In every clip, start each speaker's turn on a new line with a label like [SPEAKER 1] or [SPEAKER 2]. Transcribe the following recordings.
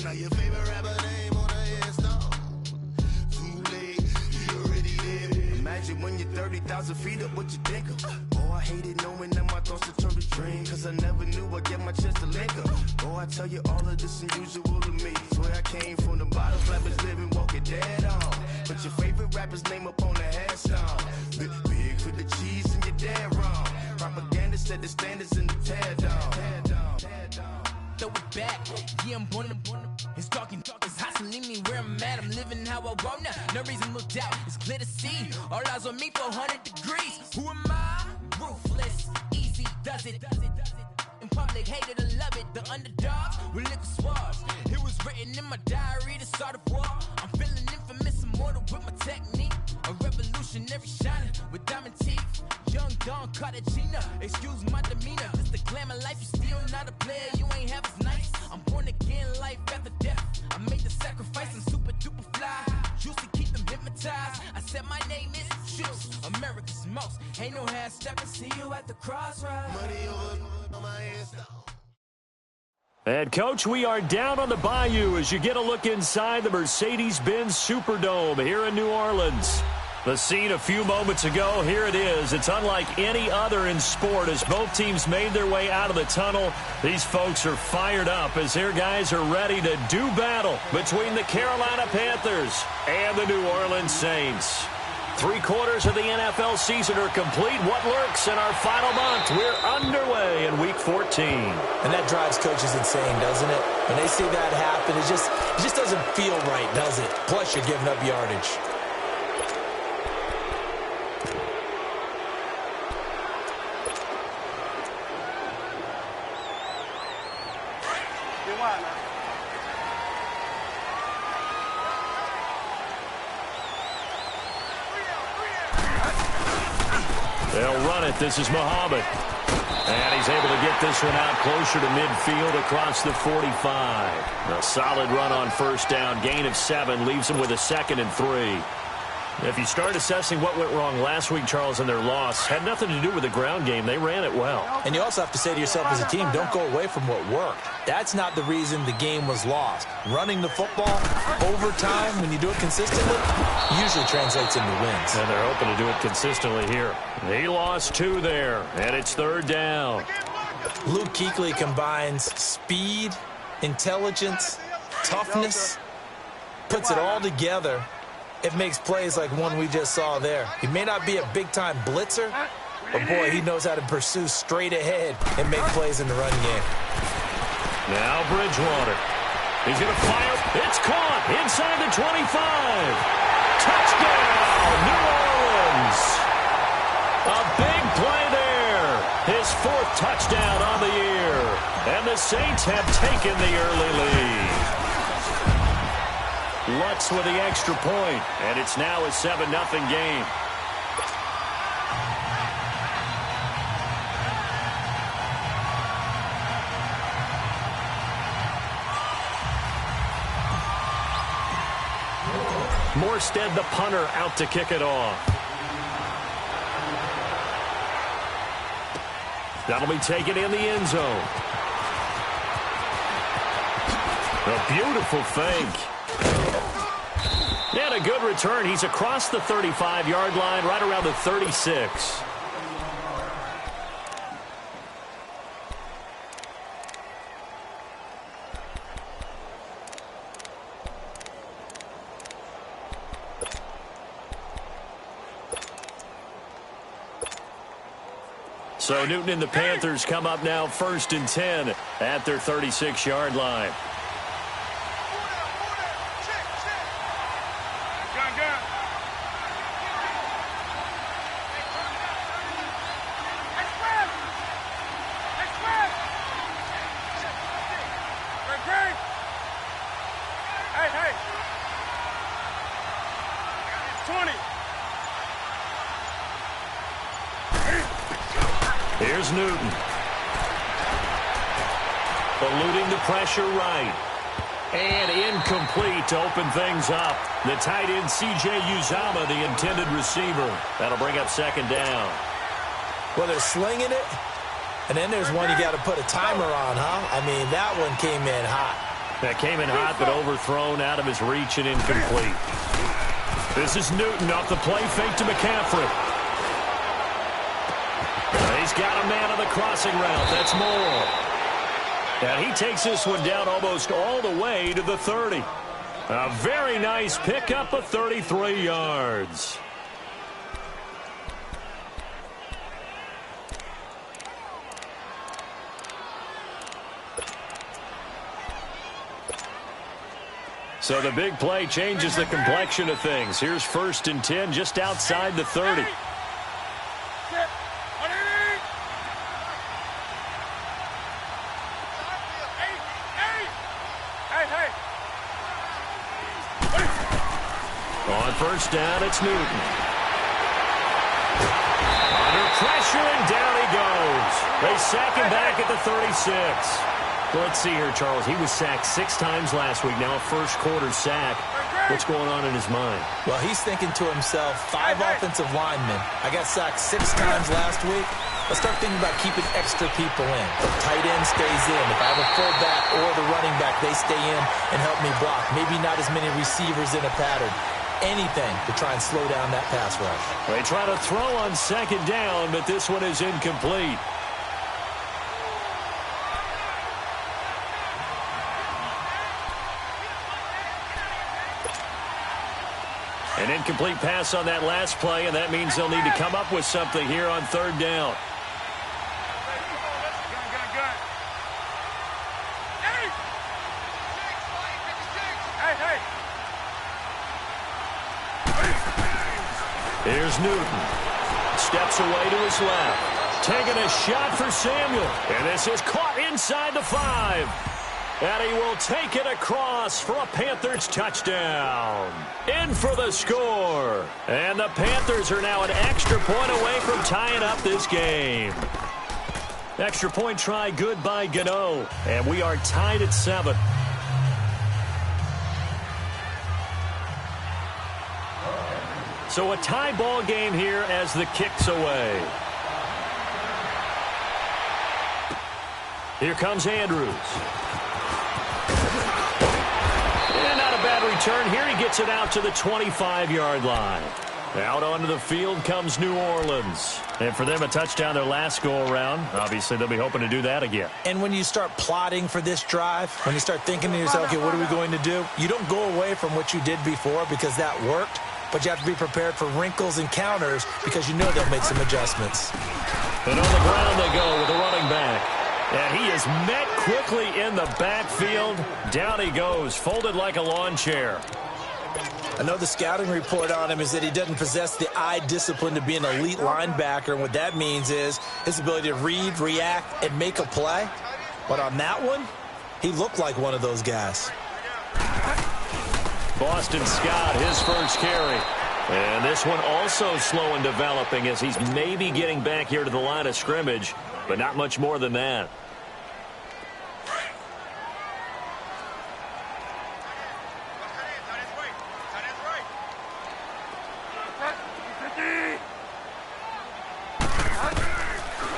[SPEAKER 1] Now your favorite rapper name on the headstone. Too late, he already dead. Imagine when you're 30,000 feet up, what you think of? Oh, I hated knowing that my thoughts would turn to dream, cause I never knew I'd get my chance to link up. Oh, I tell you all of this unusual to me. Swear I came from the bottom, flappers living, walking dead on. Put your favorite rapper's name up on the headstone. Big for the cheese and you're dead wrong. Propaganda set the standards in the tear down.
[SPEAKER 2] Throw it back, yeah, I'm born to. It's talking, it's hot, so leave me where I'm at. I'm living how I want now. No reason to doubt, it's clear to see. All eyes on me, 400 degrees. Who am I? Ruthless, easy, does it. In public, hate it or love it. The underdogs with liquor swabs. It was written in my diary to start a war. I'm feeling infamous, immortal with my technique. A revolutionary shining with diamond teeth. Young Don Cartagena, excuse my demeanor. This the glamour life, you still not a player. You ain't half as nice. I'm born again, life after death. I made the sacrifice and super duper fly. Used to keep them hypnotized. I said my name is Juice, America's most. Ain't no half stepping. See you at the crossroads.
[SPEAKER 1] Money over on my headstone.
[SPEAKER 3] And, Coach, we are down on the bayou as you get a look inside the Mercedes-Benz Superdome here in New Orleans. The scene a few moments ago, here it is. It's unlike any other in sport as both teams made their way out of the tunnel. These folks are fired up as their guys are ready to do battle between the Carolina Panthers and the New Orleans Saints. 3/4 of the NFL season are complete. What lurks in our final month? We're underway in Week 14.
[SPEAKER 4] And that drives coaches insane, doesn't it? When they see that happen, it just doesn't feel right, does it? Plus, you're giving up yardage.
[SPEAKER 3] They'll run it. This is Muhammad. And he's able to get this one out closer to midfield across the 45. A solid run on first down. Gain of 7 leaves him with a 2nd and 3. If you start assessing what went wrong last week, Charles, in their loss, had nothing to do with the ground game. They ran it well.
[SPEAKER 4] And you also have to say to yourself as a team, don't go away from what worked. That's not the reason the game was lost. Running the football, overtime, when you do it consistently, usually translates into wins.
[SPEAKER 3] And they're hoping to do it consistently here. He lost 2 there, and it's 3rd down.
[SPEAKER 4] Luke Kuechly combines speed, intelligence, toughness, puts it all together. It makes plays like one we just saw there. He may not be a big-time blitzer, but, boy, he knows how to pursue straight ahead and make plays in the run game.
[SPEAKER 3] Now Bridgewater. He's going to fire. It's caught inside the 25. Touchdown, New Orleans. A big play there. His 4th touchdown on the year. And the Saints have taken the early lead. Lutz with the extra point, and it's now a 7-0 game. Morstead, the punter, out to kick it off. That'll be taken in the end zone. A beautiful fake. And a good return. He's across the 35-yard line, right around the 36. So Newton and the Panthers come up now 1st and 10 at their 36-yard line. Here's Newton. Eluding the pressure right. And incomplete to open things up. The tight end, C.J. Uzomah, the intended receiver. That'll bring up 2nd down.
[SPEAKER 4] Well, they're slinging it, and then there's one you got to put a timer on, huh? I mean, that one came in hot.
[SPEAKER 3] That came in hot, but overthrown out of his reach and incomplete. This is Newton off the play fake to McCaffrey. He's got a man on the crossing route. That's Moore. And he takes this one down almost all the way to the 30. A very nice pickup of 33 yards. So the big play changes the complexion of things. Here's 1st and 10 just outside the 30. On 1st down, it's Newton. Under pressure, and down he goes. They sack him back at the 36. Let's see here, Charles. He was sacked 6 times last week. Now a first-quarter sack. What's going on in his mind?
[SPEAKER 4] Well, he's thinking to himself, 5 offensive linemen. I got sacked 6 times last week. Let's start thinking about keeping extra people in. The tight end stays in. If I have a fullback or the running back, they stay in and help me block. Maybe not as many receivers in a pattern. Anything to try and slow down that pass rush.
[SPEAKER 3] They try to throw on 2nd down, but this one is incomplete. An incomplete pass on that last play, and that means they'll need to come up with something here on 3rd down. Here's Newton. Steps away to his left. Taking a shot for Samuel. And this is caught inside the 5. And he will take it across for a Panthers touchdown. In for the score. And the Panthers are now an extra point away from tying up this game. Extra point try good by Gano. And we are tied at 7. So a tie ball game here as the kick's away. Here comes Andrews. And not a bad return. Here he gets it out to the 25-yard line. Out onto the field comes New Orleans. And for them, a touchdown their last go-around. Obviously, they'll be hoping to do that again.
[SPEAKER 4] And when you start plotting for this drive, when you start thinking to yourself, okay, what are we going to do? You don't go away from what you did before because that worked. But you have to be prepared for wrinkles and counters because you know they'll make some adjustments.
[SPEAKER 3] And on the ground they go with the running back. And he is met quickly in the backfield. Down he goes, folded like a lawn chair.
[SPEAKER 4] I know the scouting report on him is that he doesn't possess the eye discipline to be an elite linebacker. And what that means is his ability to read, react, and make a play. But on that one, he looked like one of those guys.
[SPEAKER 3] Boston Scott, his first carry. And this one also slow in developing as he's maybe getting back here to the line of scrimmage, but not much more than that.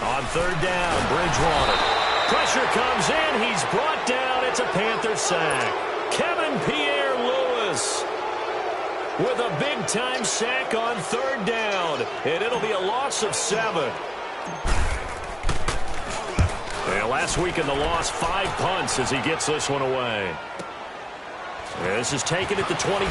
[SPEAKER 3] On 3rd down, Bridgewater. Pressure comes in. He's brought down. It's a Panther sack. Kevin Pierre-Louis with a big-time sack on 3rd down. And it'll be a loss of 7. And last week in the loss, 5 punts as he gets this one away. This is taken at the 23.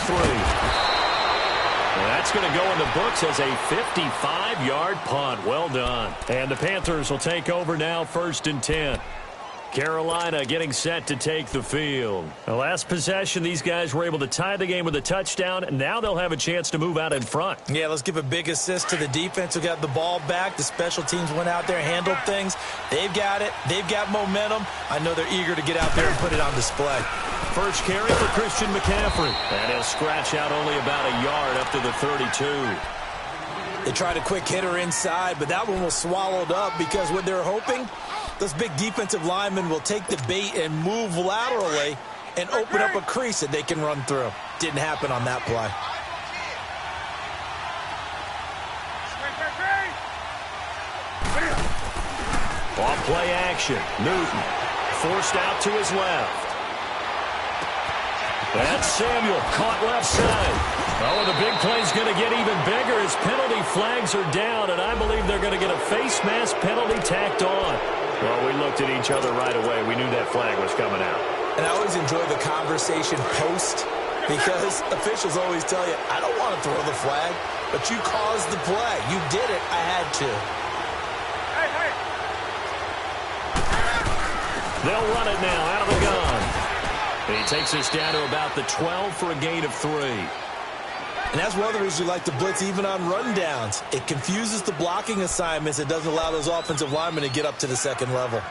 [SPEAKER 3] That's going to go in the books as a 55-yard punt. Well done. And the Panthers will take over now, 1st and 10. Carolina getting set to take the field. The last possession, these guys were able to tie the game with a touchdown. Now they'll have a chance to move out in front.
[SPEAKER 4] Yeah, let's give a big assist to the defense who got the ball back. The special teams went out there, handled things. They've got it. They've got momentum. I know they're eager to get out there and put it on display.
[SPEAKER 3] First carry for Christian McCaffrey. And he'll scratch out only about a yard up to the 32.
[SPEAKER 4] They tried a quick hitter inside, but that one was swallowed up because what they're hoping, those big defensive linemen will take the bait and move laterally and open up a crease that they can run through. Didn't happen on that play.
[SPEAKER 3] Off play action. Newton forced out to his left. That's Samuel, caught left side. Oh, and the big play's going to get even bigger as penalty flags are down, and I believe they're going to get a face mask penalty tacked on. Well, we looked at each other right away. We knew that flag was coming out.
[SPEAKER 4] And I always enjoy the conversation post because officials always tell you, I don't want to throw the flag, but you caused the play. You did it. I had to.
[SPEAKER 3] They'll run it now out of the gun. He takes us down to about the 12 for a gain of 3.
[SPEAKER 4] And that's one of the reasons we like to blitz even on rundowns. It confuses the blocking assignments. It doesn't allow those offensive linemen to get up to the second level.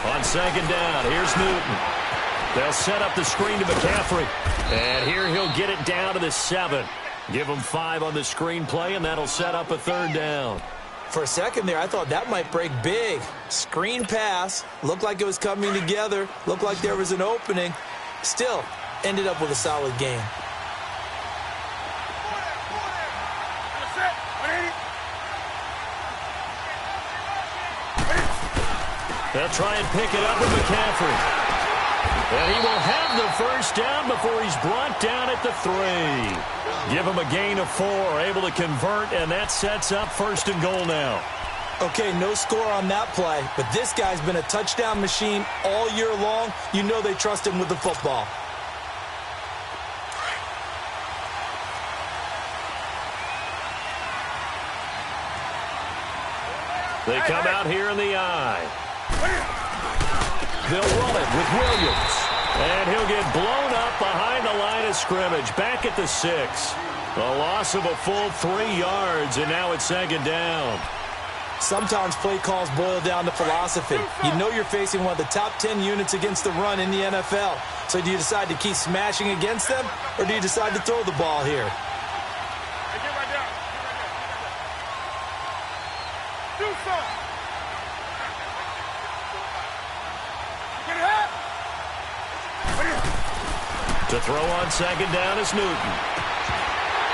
[SPEAKER 3] On second down, here's Newton. They'll set up the screen to McCaffrey. And here he'll get it down to the 7. Give him 5 on the screen play, and that'll set up a 3rd down.
[SPEAKER 4] For a second there, I thought that might break big. Screen pass. Looked like it was coming together. Looked like there was an opening. Still, ended up with a solid game.
[SPEAKER 3] They'll try and pick it up with McCaffrey. And he will have the 1st down before he's brought down at the 3. Give him a gain of 4, able to convert, and that sets up 1st and goal now.
[SPEAKER 4] Okay, no score on that play, but this guy's been a touchdown machine all year long. You know they trust him with the football.
[SPEAKER 3] They come out here in the eye. They'll run it with Williams. And he'll get blown up behind the line of scrimmage. Back at the 6. A loss of a full 3 yards, and now it's 2nd down.
[SPEAKER 4] Sometimes play calls boil down to philosophy. You know you're facing one of the top 10 units against the run in the NFL. So do you decide to keep smashing against them, or do you decide to throw the ball here?
[SPEAKER 3] To throw on 2nd down is Newton.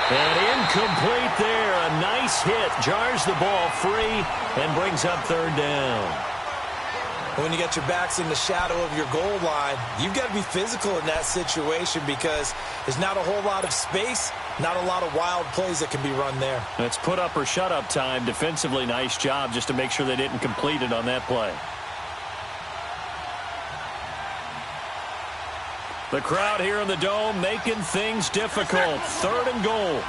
[SPEAKER 3] And incomplete there. A nice hit. Jars the ball free and brings up 3rd down.
[SPEAKER 4] When you got your backs in the shadow of your goal line, you've got to be physical in that situation because there's not a whole lot of space, not a lot of wild plays that can be run there.
[SPEAKER 3] It's put up or shut up time. Defensively, nice job just to make sure they didn't complete it on that play. The crowd here in the Dome making things difficult. 3rd and goal.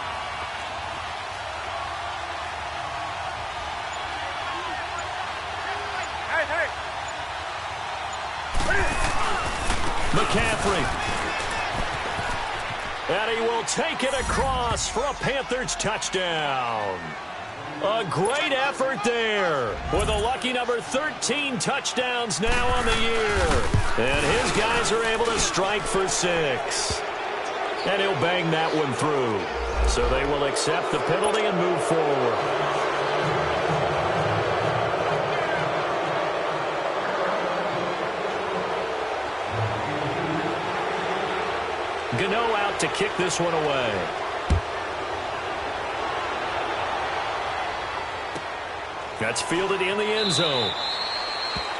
[SPEAKER 3] McCaffrey. And he will take it across for a Panthers touchdown. A great effort there with a lucky number 13 touchdowns now on the year. And his guys are able to strike for 6. And he'll bang that one through. So they will accept the penalty and move forward. Gano out to kick this one away. That's fielded in the end zone.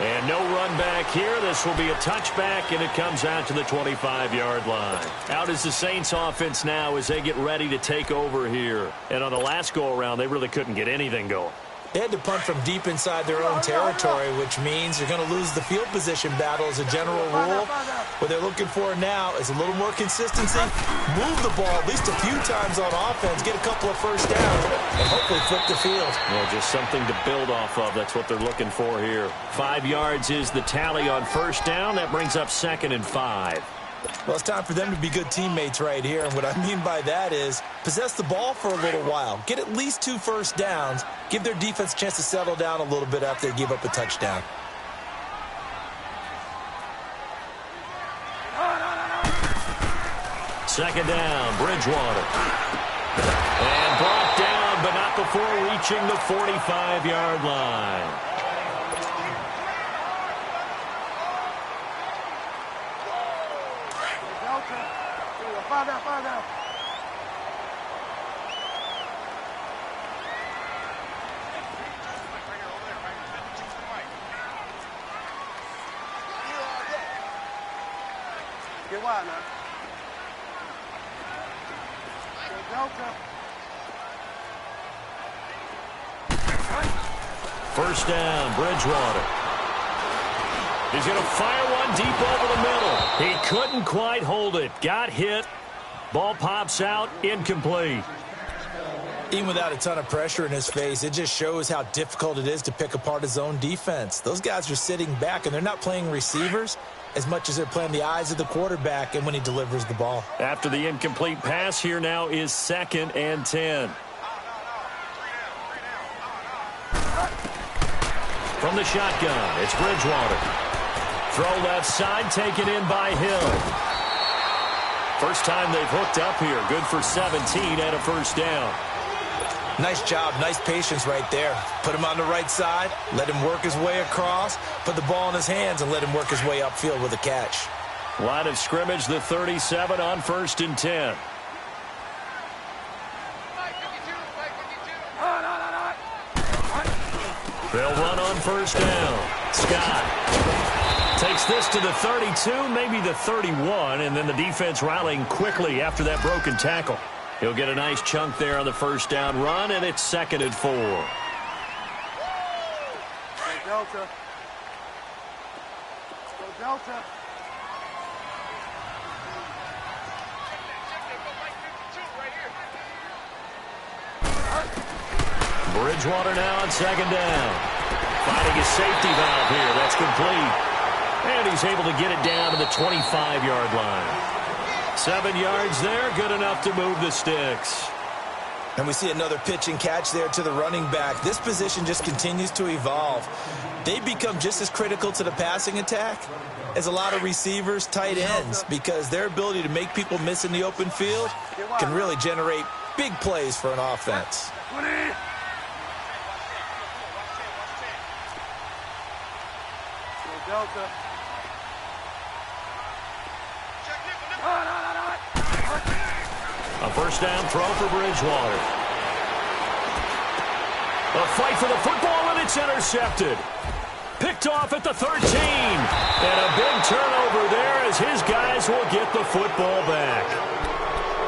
[SPEAKER 3] And no run back here. This will be a touchback, and it comes out to the 25-yard line. Out is the Saints offense now as they get ready to take over here. And on the last go-around, they really couldn't get anything going.
[SPEAKER 4] They had to punt from deep inside their own territory, which means you're going to lose the field position battle as a general rule. What they're looking for now is a little more consistency, move the ball at least a few times on offense, get a couple of 1st downs, and hopefully flip the field.
[SPEAKER 3] Well, just something to build off of. That's what they're looking for here. 5 yards is the tally on 1st down. That brings up 2nd and 5.
[SPEAKER 4] Well, it's time for them to be good teammates right here. And what I mean by that is possess the ball for a little while. Get at least 2 1st downs. Give their defense a chance to settle down a little bit after they give up a touchdown.
[SPEAKER 3] Second down, Bridgewater. And brought down, but not before reaching the 45-yard line.
[SPEAKER 5] down. Get wide now. Delta.
[SPEAKER 3] First down, Bridgewater. He's going to fire one deep over the middle. He couldn't quite hold it. Got hit. Ball pops out, incomplete.
[SPEAKER 4] Even without a ton of pressure in his face, it just shows how difficult it is to pick apart his own defense. Those guys are sitting back, and they're not playing receivers as much as they're playing the eyes of the quarterback and when he delivers the ball.
[SPEAKER 3] After the incomplete pass, here now is 2nd and 10. From the shotgun, it's Bridgewater. Throw left side, taken in by Hill. First time they've hooked up here. Good for 17 and a first down.
[SPEAKER 4] Nice job, nice patience right there. Put him on the right side, let him work his way across, put the ball in his hands, and let him work his way upfield with a catch.
[SPEAKER 3] Line of scrimmage, the 37 on 1st and 10. They'll run on first down. Scott takes this to the 32, maybe the 31, and then the defense rallying quickly after that broken tackle. He'll get a nice chunk there on the first down run, and it's 2nd and 4.
[SPEAKER 5] Delta. Go Delta.
[SPEAKER 3] Bridgewater now on 2nd down. Finding a safety valve here. That's complete. And he's able to get it down to the 25-yard line. 7 yards there, good enough to move the sticks.
[SPEAKER 4] And we see another pitch and catch there to the running back. This position just continues to evolve. They become just as critical to the passing attack as a lot of receivers, tight ends, because their ability to make people miss in the open field can really generate big plays for an offense.
[SPEAKER 5] Delta.
[SPEAKER 3] A first down throw for Bridgewater. A fight for the football, and it's intercepted. Picked off at the 13. And a big turnover there as his guys will get the football back.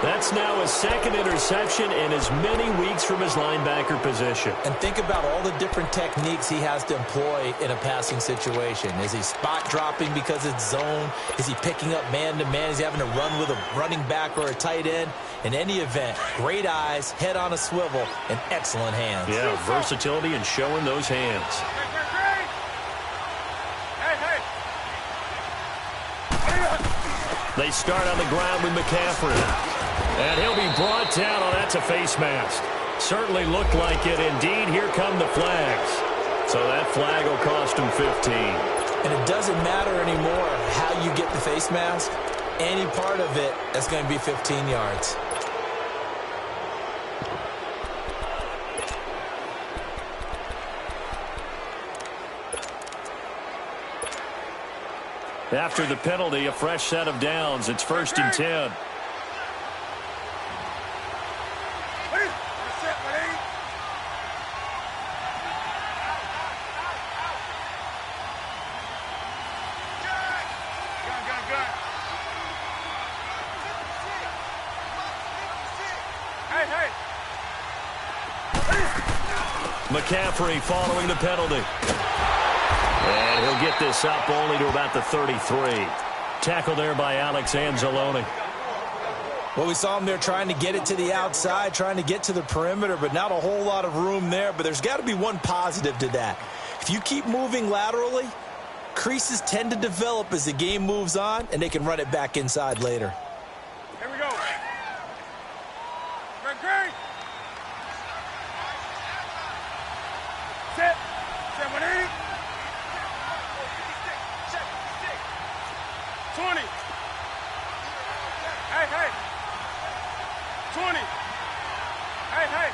[SPEAKER 3] That's now his 2nd interception in as many weeks from his linebacker position.
[SPEAKER 4] And think about all the different techniques he has to employ in a passing situation. Is he spot dropping because it's zone? Is he picking up man-to-man? Is he having to run with a running back or a tight end? In any event, great eyes, head on a swivel, and excellent hands.
[SPEAKER 3] Yeah, versatility and showing those hands. They start on the ground with McCaffrey. And he'll be brought down. Oh, that's a face mask. Certainly looked like it. Indeed, here come the flags. So that flag will cost him 15.
[SPEAKER 4] And it doesn't matter anymore how you get the face mask. Any part of it, that's going to be 15 yards.
[SPEAKER 3] After the penalty, a fresh set of downs. It's 1st and 10. McCaffrey following the penalty. And he'll get this up only to about the 33. Tackle there by Alex Anzalone.
[SPEAKER 4] Well, we saw him there trying to get it to the outside, trying to get to the perimeter, but not a whole lot of room there. But there's got to be one positive to that. If you keep moving laterally, creases tend to develop as the game moves on, and they can run it back inside later.
[SPEAKER 5] Here we go. Great. Set. 7-8. 20. Hey. 20. Hey.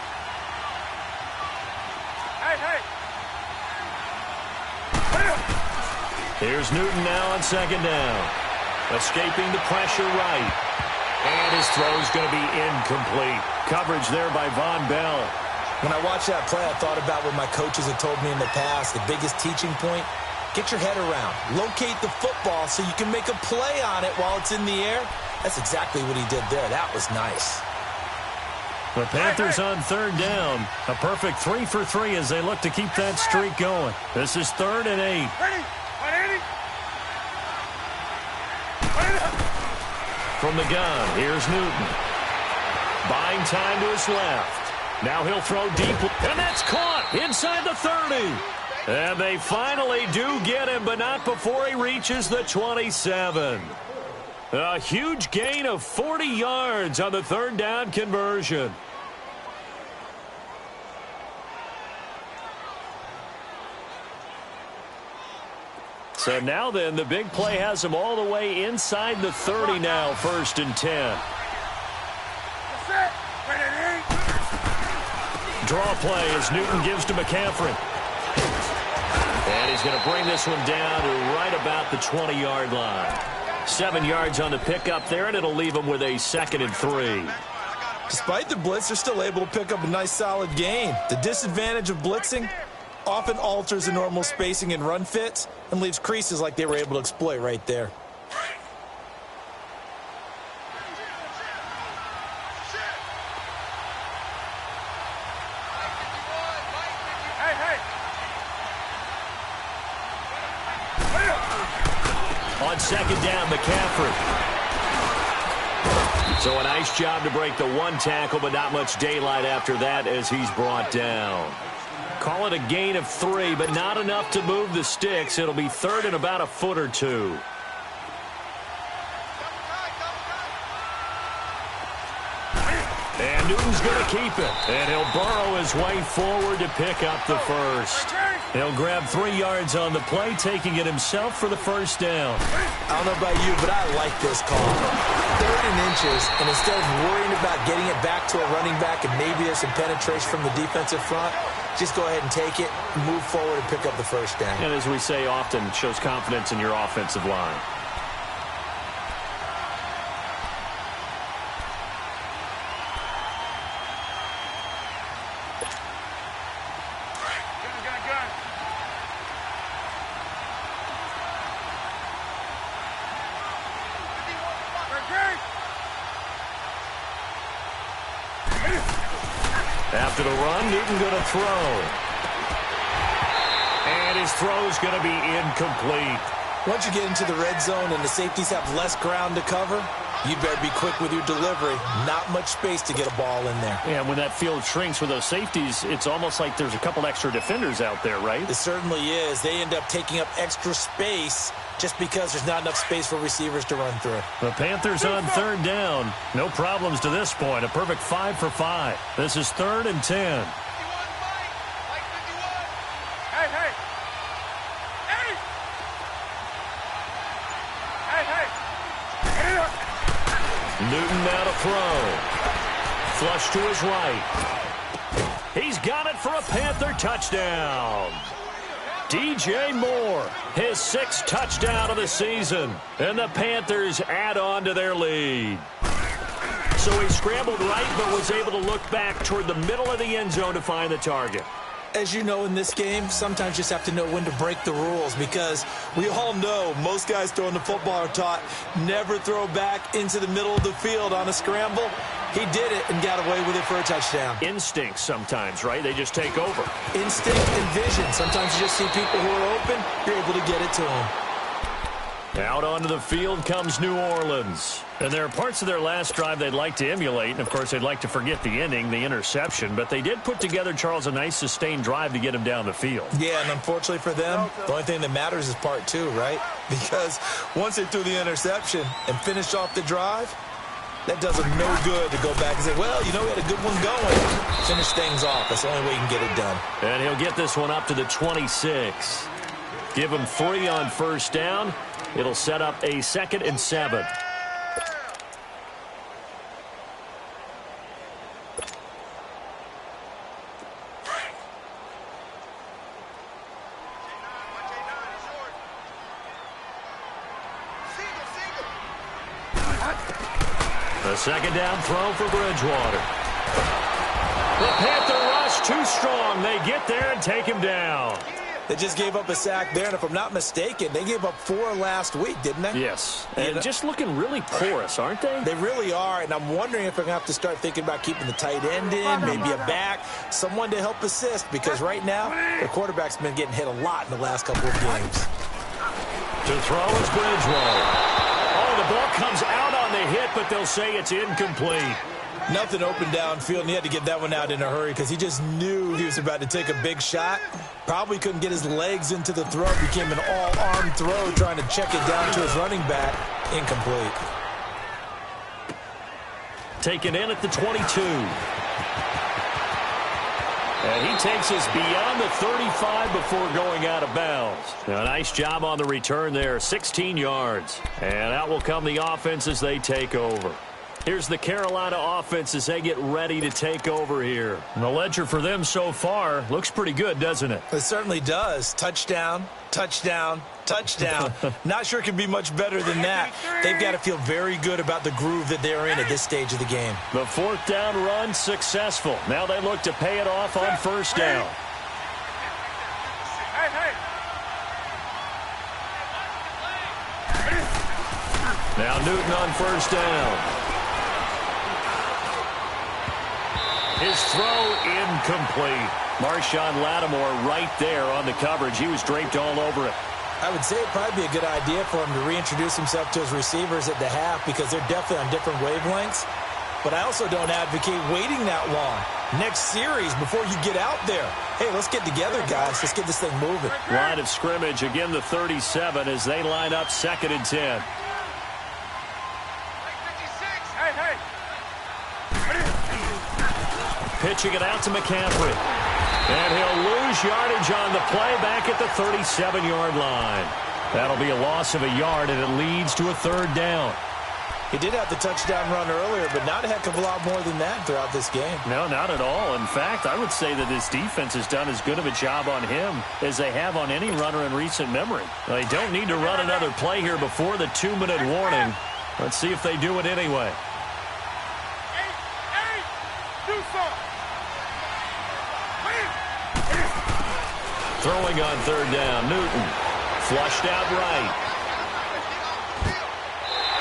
[SPEAKER 3] Here's Newton now on 2nd down. Escaping the pressure right. And his throw's going to be incomplete. Coverage there by Von Bell.
[SPEAKER 4] When I watched that play, I thought about what my coaches had told me in the past. The biggest teaching point, get your head around. Locate the football so you can make a play on it while it's in the air. That's exactly what he did there. That was nice.
[SPEAKER 3] The Panthers on third down. A perfect 3 for 3 as they look to keep that streak going. This is 3rd and 8. From the gun, here's Newton. Buying time to his left. Now he'll throw deep, and that's caught inside the 30. And they finally do get him, but not before he reaches the 27. A huge gain of 40 yards on the 3rd down conversion. So now then, the big play has him all the way inside the 30 now, 1st and 10. Draw play as Newton gives to McCaffrey. And he's going to bring this one down to right about the 20-yard line. 7 yards on the pickup there, and it'll leave him with a 2nd and 3.
[SPEAKER 4] Despite the blitz, they're still able to pick up a nice, solid gain. The disadvantage of blitzing often alters the normal spacing and run fits and leaves creases like they were able to exploit right there.
[SPEAKER 3] On 2nd down, McCaffrey. So a nice job to break the one tackle, but not much daylight after that as he's brought down. Call it a gain of 3, but not enough to move the sticks. It'll be 3rd and about a foot or 2. And Newton's going to keep it. And he'll burrow his way forward to pick up the 1st. He'll grab 3 yards on the play, taking it himself for the 1st down.
[SPEAKER 4] I don't know about you, but I like this call. 3rd and inches, and instead of worrying about getting it back to a running back and maybe there's some penetration from the defensive front, just go ahead and take it, move forward, and pick up the 1st down.
[SPEAKER 3] And as we say often, shows confidence in your offensive line. After the run, Newton going to throw. And his throw's going to be incomplete.
[SPEAKER 4] Once you get into the red zone and the safeties have less ground to cover, you better be quick with your delivery. Not much space to get a ball in there.
[SPEAKER 3] Yeah, when that field shrinks with those safeties, it's almost like there's a couple extra defenders out there, right?
[SPEAKER 4] It certainly is. They end up taking up extra space just because there's not enough space for receivers to run through.
[SPEAKER 3] The Panthers on 3rd down. No problems to this point. A perfect 5 for 5. This is 3rd and 10. Newton now to throw. Flush to his right. He's got it for a Panther touchdown. DJ Moore, his 6th touchdown of the season. And the Panthers add on to their lead. So he scrambled right, but was able to look back toward the middle of the end zone to find the target.
[SPEAKER 4] As you know, in this game, sometimes you just have to know when to break the rules because we all know most guys throwing the football are taught never throw back into the middle of the field on a scramble. He did it and got away with it for a touchdown.
[SPEAKER 3] Instinct sometimes, right? They just take over.
[SPEAKER 4] Instinct and vision. Sometimes you just see people who are open, you're able to get it to them.
[SPEAKER 3] Out onto the field comes New Orleans. And there are parts of their last drive they'd like to emulate. And, of course, they'd like to forget the ending, the interception. But they did put together, Charles, a nice sustained drive to get him down the field.
[SPEAKER 4] Yeah, and unfortunately for them, the only thing that matters is part 2, right? Because once they threw the interception and finished off the drive, that does them no good to go back and say, well, you know, we had a good one going. Finish things off. That's the only way you can get it done.
[SPEAKER 3] And he'll get this one up to the 26. Give him 3 on 1st down. It'll set up a 2nd and 7. A second down throw for Bridgewater. The Panther rush too strong. They get there and take him down.
[SPEAKER 4] They just gave up a sack there, and if I'm not mistaken, they gave up 4 last week, didn't they?
[SPEAKER 3] Yes, and just looking really porous, aren't they?
[SPEAKER 4] They really are, and I'm wondering if I'm going to have to start thinking about keeping the tight end in, maybe a back, someone to help assist, because right now, the quarterback's been getting hit a lot in the last couple of games.
[SPEAKER 3] To throw is Bridgewater. Oh, the ball comes out on the hit, but they'll say it's incomplete.
[SPEAKER 4] Nothing open downfield, and he had to get that one out in a hurry because he just knew he was about to take a big shot. Probably couldn't get his legs into the throw. Became an all-arm throw trying to check it down to his running back. Incomplete.
[SPEAKER 3] Taken in at the 22. And he takes us beyond the 35 before going out of bounds. Now, nice job on the return there, 16 yards. And out will come the offense as they take over. Here's the Carolina offense as they get ready to take over here. And the ledger for them so far looks pretty good, doesn't it?
[SPEAKER 4] It certainly does. Touchdown, touchdown, touchdown. Not sure it can be much better than that. They've got to feel very good about the groove that they're in at this stage of the game.
[SPEAKER 3] The 4th down run successful. Now they look to pay it off on 1st down. Now Newton on 1st down. His throw incomplete. Marshawn Lattimore right there on the coverage. He was draped all over it.
[SPEAKER 4] I would say it'd probably be a good idea for him to reintroduce himself to his receivers at the half because they're definitely on different wavelengths. But I also don't advocate waiting that long. Next series before you get out there. Hey, let's get together, guys. Let's get this thing moving.
[SPEAKER 3] Line of scrimmage, again the 37 as they line up 2nd and 10. Pitching it out to McCaffrey. And he'll lose yardage on the play back at the 37-yard line. That'll be a loss of a yard, and it leads to a 3rd down.
[SPEAKER 4] He did have the touchdown run earlier, but not a heck of a lot more than that throughout this game.
[SPEAKER 3] No, not at all. In fact, I would say that this defense has done as good of a job on him as they have on any runner in recent memory. They don't need to run another play here before the 2-minute warning. Let's see if they do it anyway. Throwing on 3rd down, Newton. Flushed out right.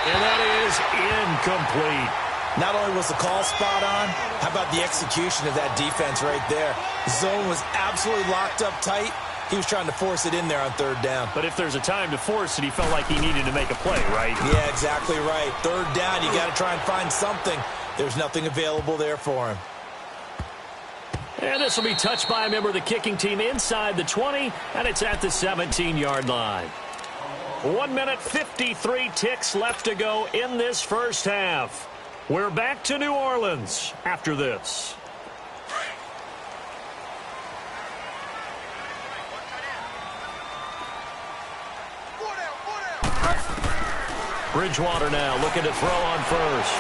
[SPEAKER 3] And that is incomplete.
[SPEAKER 4] Not only was the call spot on, how about the execution of that defense right there? Zone was absolutely locked up tight. He was trying to force it in there on 3rd down.
[SPEAKER 3] But if there's a time to force it, he felt like he needed to make a play, right?
[SPEAKER 4] Yeah, exactly right. 3rd down, you got to try and find something. There's nothing available there for him.
[SPEAKER 3] And this will be touched by a member of the kicking team inside the 20, and it's at the 17-yard line. 1 minute, 53 ticks left to go in this first half. We're back to New Orleans after this. Bridgewater now looking to throw on 1st.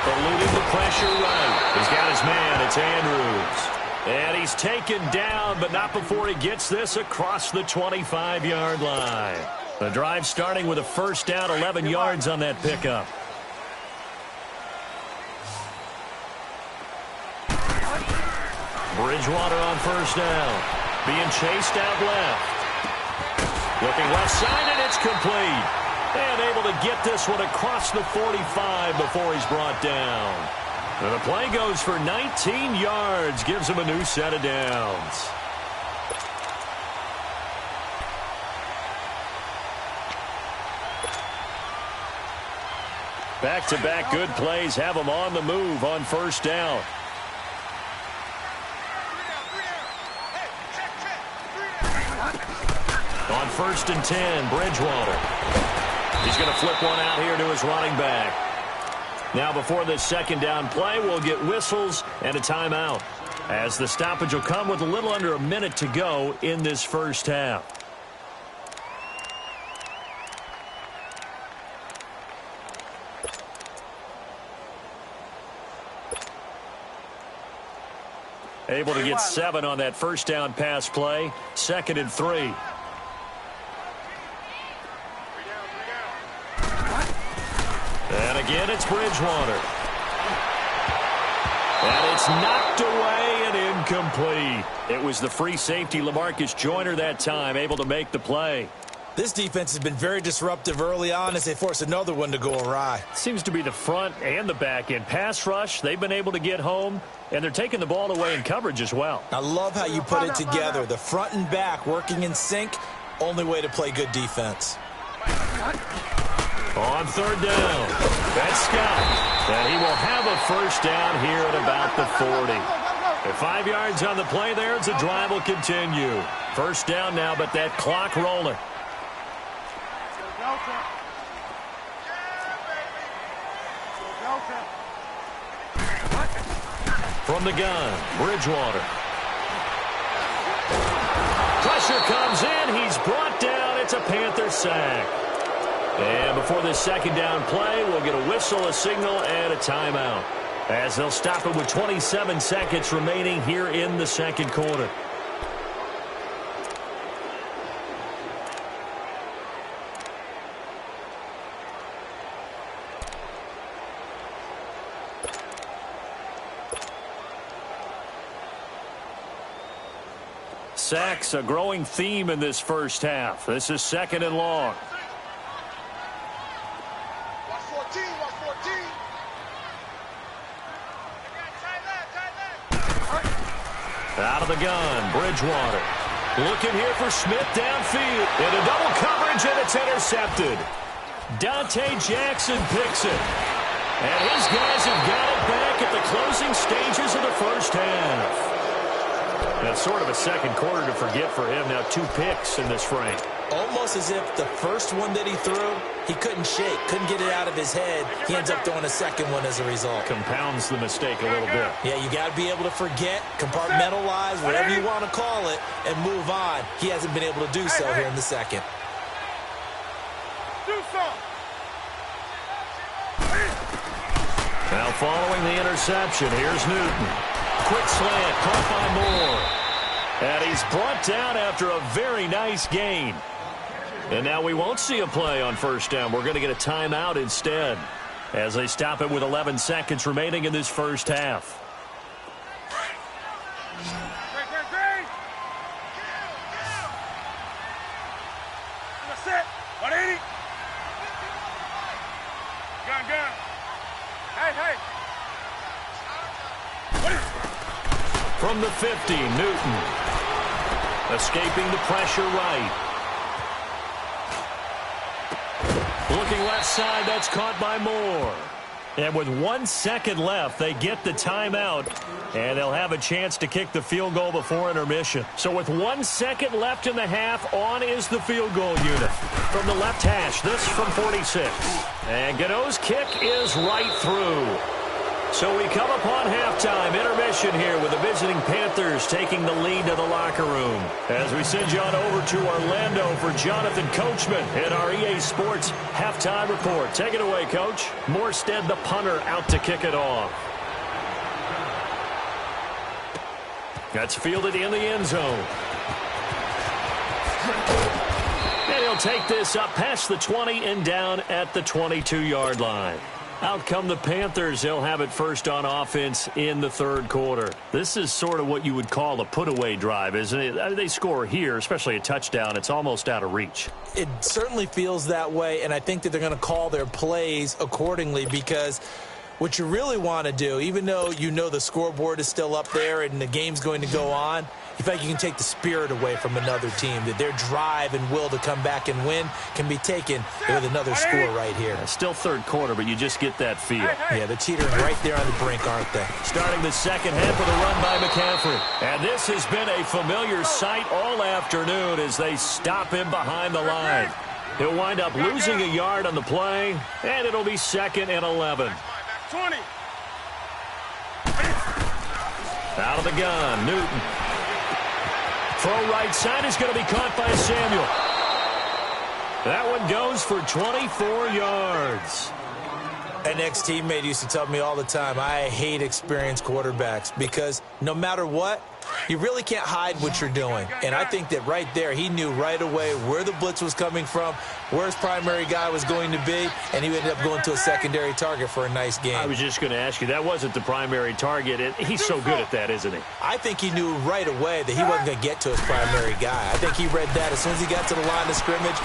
[SPEAKER 3] Eluding the pressure right. He's got his man. It's Andrews. And he's taken down, but not before he gets this across the 25-yard line. The drive starting with a 1st down, 11 yards on that pickup. Bridgewater on 1st down. Being chased out left. Looking left side, and it's complete. And able to get this one across the 45 before he's brought down. And the play goes for 19 yards, gives him a new set of downs. Back-to-back good plays have him on the move on 1st down. On 1st and 10, Bridgewater. He's going to flip one out here to his running back. Now before this 2nd down play, we'll get whistles and a timeout, as the stoppage will come with a little under a minute to go in this first half. Able to get 7 on that 1st down pass play. 2nd and 3. And again, it's Bridgewater. And it's knocked away and incomplete. It was the free safety, LaMarcus Joyner, that time, able to make the play.
[SPEAKER 4] This defense has been very disruptive early on as they force another one to go awry.
[SPEAKER 3] Seems to be the front and the back end. Pass rush, they've been able to get home, and they're taking the ball away in coverage as well.
[SPEAKER 4] I love how you put it together. The front and back working in sync, only way to play good defense.
[SPEAKER 3] On third down, that's Scott. And he will have a first down here at about the 40. At 5 yards on the play there, as the drive will continue. First down now, but that clock rolling. From the gun, Bridgewater. Pressure comes in. He's brought down. It's a Panther sack. And before this second down play, we'll get a whistle, a signal, and a timeout, as they'll stop it with 27 seconds remaining here in the second quarter. Sacks, a growing theme in this first half. This is second and long.
[SPEAKER 5] Watch 14, watch 14.
[SPEAKER 3] Out of the gun, Bridgewater. Looking here for Smith downfield. Into double coverage, and it's intercepted. Dante Jackson picks it. And his guys have got it back at the closing stages of the first half. That's sort of a second quarter to forget for him. Now 2 picks in this frame.
[SPEAKER 4] Almost as if the first one that he threw, he couldn't shake, couldn't get it out of his head. He ends up throwing a second one as a result.
[SPEAKER 3] Compounds the mistake a little bit.
[SPEAKER 4] Yeah, you got to be able to forget, compartmentalize, whatever you want to call it, and move on. He hasn't been able to do so here in the second.
[SPEAKER 5] Do something.
[SPEAKER 3] Now following the interception, here's Newton. Quick slant, caught by Moore. And he's brought down after a very nice gain. And now we won't see a play on first down. We're going to get a timeout instead, as they stop it with 11 seconds remaining in this first half.
[SPEAKER 5] Set. 180. Gun. Hey.
[SPEAKER 3] From the 50, Newton. Escaping the pressure right. Looking left side, that's caught by Moore. And with 1 second left, they get the timeout, and they'll have a chance to kick the field goal before intermission. So with 1 second left in the half, on is the field goal unit. From the left hash, this from 46. And Gano's kick is right through. So we come upon halftime, intermission here with the visiting Panthers taking the lead to the locker room. As we send you on over to Orlando for Jonathan Coachman in our EA Sports halftime report. Take it away, Coach. Morstead, the punter, out to kick it off. That's fielded in the end zone. And he'll take this up past the 20 and down at the 22-yard line. Out come the Panthers. They'll have it first on offense in the third quarter. This is sort of what you would call a put-away drive, isn't it? They score here, especially a touchdown. It's almost out of reach.
[SPEAKER 4] It certainly feels that way, and I think that they're going to call their plays accordingly, because what you really want to do, even though you know the scoreboard is still up there and the game's going to go on, you feel like you can take the spirit away from another team, that their drive and will to come back and win can be taken with another score right here.
[SPEAKER 3] Still third quarter, but you just get that feel.
[SPEAKER 4] Yeah, they're teetering right there on the brink, aren't they?
[SPEAKER 3] Starting the second half with a run by McCaffrey. And this has been a familiar sight all afternoon as they stop him behind the line. He'll wind up losing a yard on the play, and it'll be 2nd and 11.
[SPEAKER 5] 20.
[SPEAKER 3] Out of the gun, Newton. Throw right side is going to be caught by Samuel. That one goes for 24 yards.
[SPEAKER 4] An ex-teammate used to tell me all the time, I hate experienced quarterbacks, because no matter what, You really can't hide what you're doing. And I think that right there, he knew right away where the blitz was coming from, where his primary guy was going to be, and he ended up going to a secondary target for a nice game.
[SPEAKER 3] I was just going to ask you, that wasn't the primary target. He's so good at that, isn't he?
[SPEAKER 4] I think he knew right away that he wasn't going to get to his primary guy. I think he read that as soon as he got to the line of scrimmage,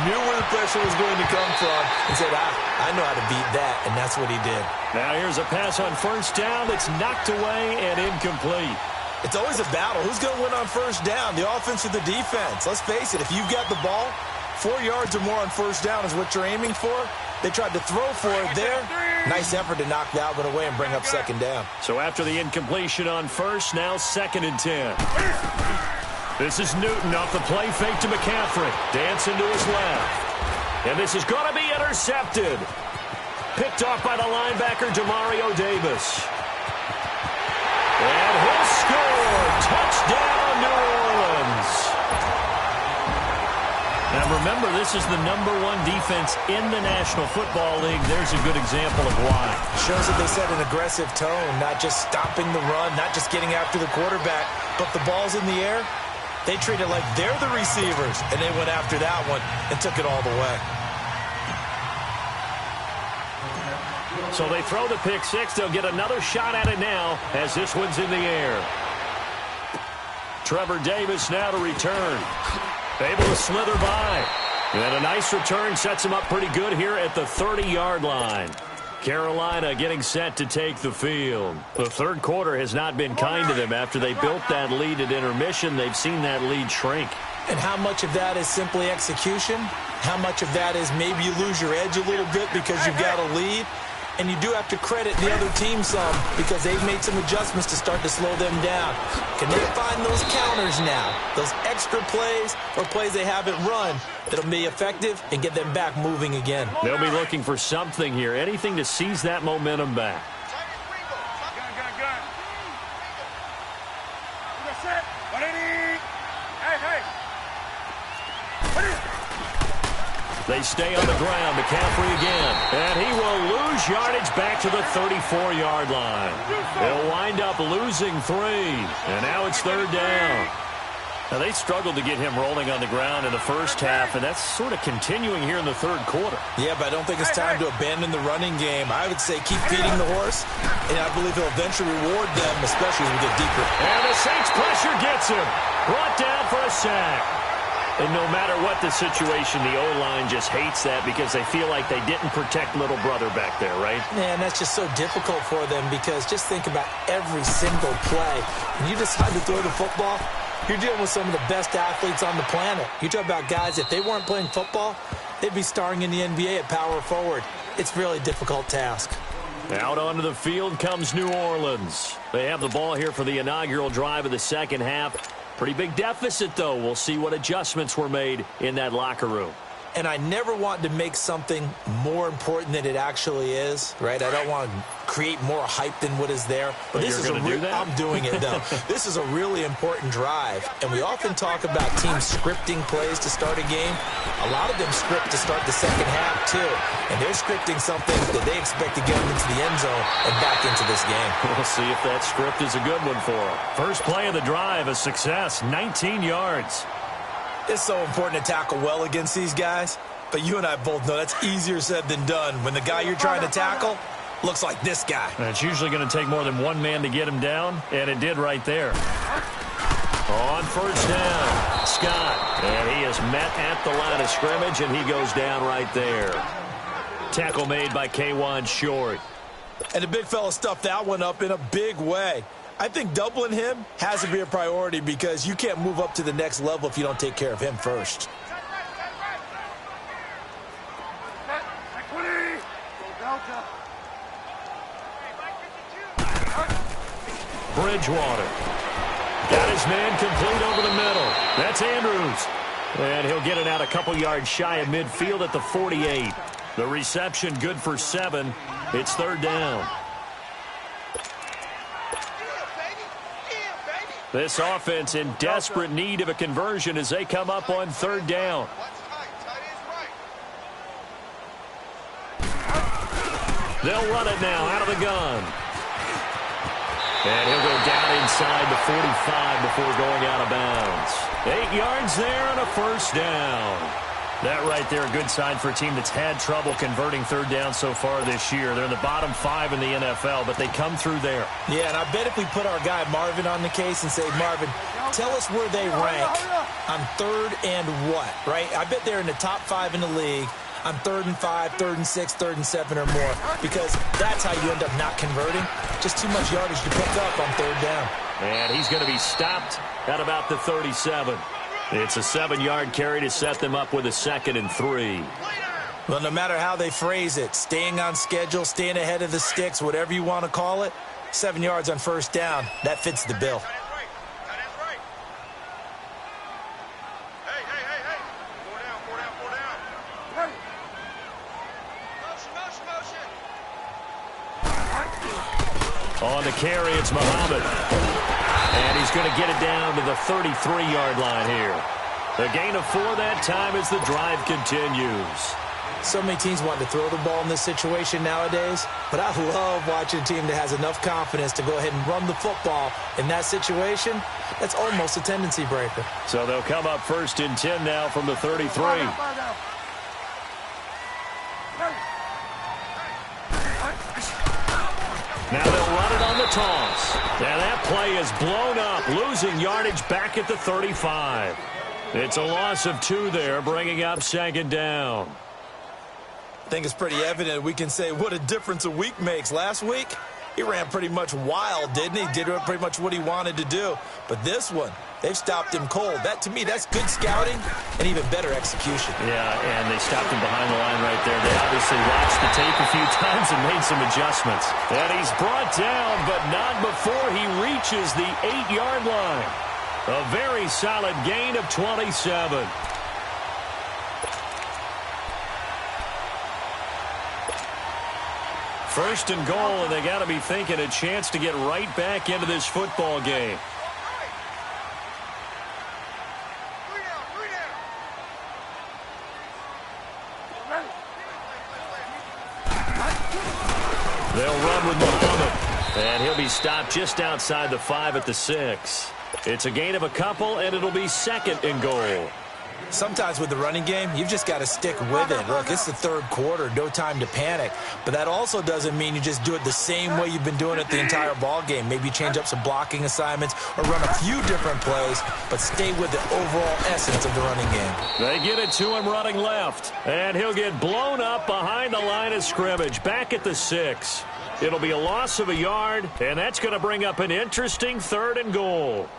[SPEAKER 4] knew where the pressure was going to come from, and said, I know how to beat that, and that's what he did.
[SPEAKER 3] Now here's a pass on first down that's knocked away and incomplete.
[SPEAKER 4] It's always a battle. Who's going to win on first down, the offense or the defense? Let's face it, if you've got the ball, 4 yards or more on first down is what you're aiming for. They tried to throw for it there. Nice effort to knock that one away and bring up second down.
[SPEAKER 3] So after the incompletion on first, now 2nd and 10. This is Newton off the play fake to McCaffrey. Dancing to his left. And this is going to be intercepted. Picked off by the linebacker, Demario Davis. And he'll score. Touchdown, New Orleans. Now, remember, this is the #1 defense in the National Football League. There's a good example of why.
[SPEAKER 4] Shows that they set an aggressive tone, not just stopping the run, not just getting after the quarterback, but the ball's in the air. They treat it like they're the receivers, and they went after that one and took it all the way.
[SPEAKER 3] So they throw the pick six. They'll get another shot at it now as this one's in the air. Trevor Davis now to return. Able to slither by. And a nice return sets him up pretty good here at the 30-yard line. Carolina getting set to take the field. The third quarter has not been kind to them. After they built that lead at intermission, they've seen that lead shrink.
[SPEAKER 4] And how much of that is simply execution? How much of that is maybe you lose your edge a little bit because you've got a lead? And you do have to credit the other team some because they've made some adjustments to start to slow them down. Can they find those counters now, those extra plays or plays they haven't run that'll be effective and get them back moving again?
[SPEAKER 3] They'll be looking for something here, anything to seize that momentum back.
[SPEAKER 5] Gun. Set. Hey.
[SPEAKER 3] They stay on the ground. McCaffrey again. And he will lose yardage back to the 34-yard line. They'll wind up losing 3. And now it's 3rd down. Now, they struggled to get him rolling on the ground in the first half, and that's sort of continuing here in the third quarter.
[SPEAKER 4] Yeah, but I don't think it's time to abandon the running game. I would say keep feeding the horse, and I believe he'll eventually reward them, especially as we get deeper.
[SPEAKER 3] And the Saints pressure gets him. Brought down for a sack. And no matter what the situation, the O-line just hates that because they feel like they didn't protect little brother back there, right?
[SPEAKER 4] Man, that's just so difficult for them because just think about every single play. When you decide to throw the football, you're dealing with some of the best athletes on the planet. You talk about guys, if they weren't playing football, they'd be starring in the NBA at power forward. It's a really difficult task.
[SPEAKER 3] Out onto the field comes New Orleans. They have the ball here for the inaugural drive of the second half. Pretty big deficit, though. We'll see what adjustments were made in that locker room.
[SPEAKER 4] And I never want to make something more important than it actually is, right? I don't want to create more hype than what is there. But this is I'm doing it, though. This is a really important drive. And we often talk about teams scripting plays to start a game. A lot of them script to start the second half, too. And they're scripting something that they expect to get them into the end zone and back into this game.
[SPEAKER 3] We'll see if that script is a good one for them. First play of the drive, a success, 19 yards.
[SPEAKER 4] It's so important to tackle well against these guys, but you and I both know that's easier said than done when the guy you're trying to tackle looks like this guy.
[SPEAKER 3] And it's usually going to take more than one man to get him down, and it did right there. On first down, Scott, and he is met at the line of scrimmage, and he goes down right there. Tackle made by K'Wan Short.
[SPEAKER 4] And the big fella stuffed that one up in a big way. I think doubling him has to be a priority because you can't move up to the next level if you don't take care of him first.
[SPEAKER 3] Bridgewater. Got his man complete over the middle. That's Andrews. And he'll get it out a couple yards shy of midfield at the 48. The reception good for 7. It's 3rd down. This offense in desperate need of a conversion as they come up on 3rd down. They'll run it now out of the gun. And he'll go down inside the 45 before going out of bounds. 8 yards there and a first down. That right there, a good sign for a team that's had trouble converting third down so far this year. They're in the bottom 5 in the NFL, but they come through there.
[SPEAKER 4] Yeah, and I bet if we put our guy Marvin on the case and say, Marvin, tell us where they rank on third and what, right? I bet they're in the top 5 in the league on 3rd and 5, 3rd and 6, 3rd and 7 or more, because that's how you end up not converting. Just too much yardage to pick up on third down.
[SPEAKER 3] And he's going to be stopped at about the 37. It's a 7-yard carry to set them up with a 2nd and 3.
[SPEAKER 4] Well, no matter how they phrase it, staying on schedule, staying ahead of the sticks, whatever you want to call it, 7 yards on first down, that fits the bill.
[SPEAKER 3] On the carry, it's Muhammad. And he's going to get it down to the 33-yard line here. A gain of 4 that time as the drive continues.
[SPEAKER 4] So many teams want to throw the ball in this situation nowadays, but I love watching a team that has enough confidence to go ahead and run the football in that situation. That's almost a tendency breaker.
[SPEAKER 3] So they'll come up 1st and 10 now from the 33. Now they'll run it on the toss. And that play is blown up, losing yardage back at the 35. It's a loss of 2 there, bringing up 2nd down.
[SPEAKER 4] I think it's pretty evident we can say what a difference a week makes. Last week, he ran pretty much wild, didn't he? Did pretty much what he wanted to do. But this one, they've stopped him cold. That, to me, that's good scouting and even better execution.
[SPEAKER 3] Yeah, and they stopped him behind the line right there. They obviously watched the tape a few times and made some adjustments. And he's brought down, but not before he reaches the 8-yard line. A very solid gain of 27. First and goal, and they got to be thinking a chance to get right back into this football game. They'll run with Muhammad, and he'll be stopped just outside the 5 at the 6. It's a gain of a couple, and it'll be 2nd and goal.
[SPEAKER 4] Sometimes with the running game, you've just got to stick with it. Look, it's the 3rd quarter, no time to panic. But that also doesn't mean you just do it the same way you've been doing it the entire ball game. Maybe change up some blocking assignments or run a few different plays, but stay with the overall essence of the running game.
[SPEAKER 3] They get it to him running left, and he'll get blown up behind the line of scrimmage, back at the 6. It'll be a loss of a yard, and that's going to bring up an interesting 3rd and goal.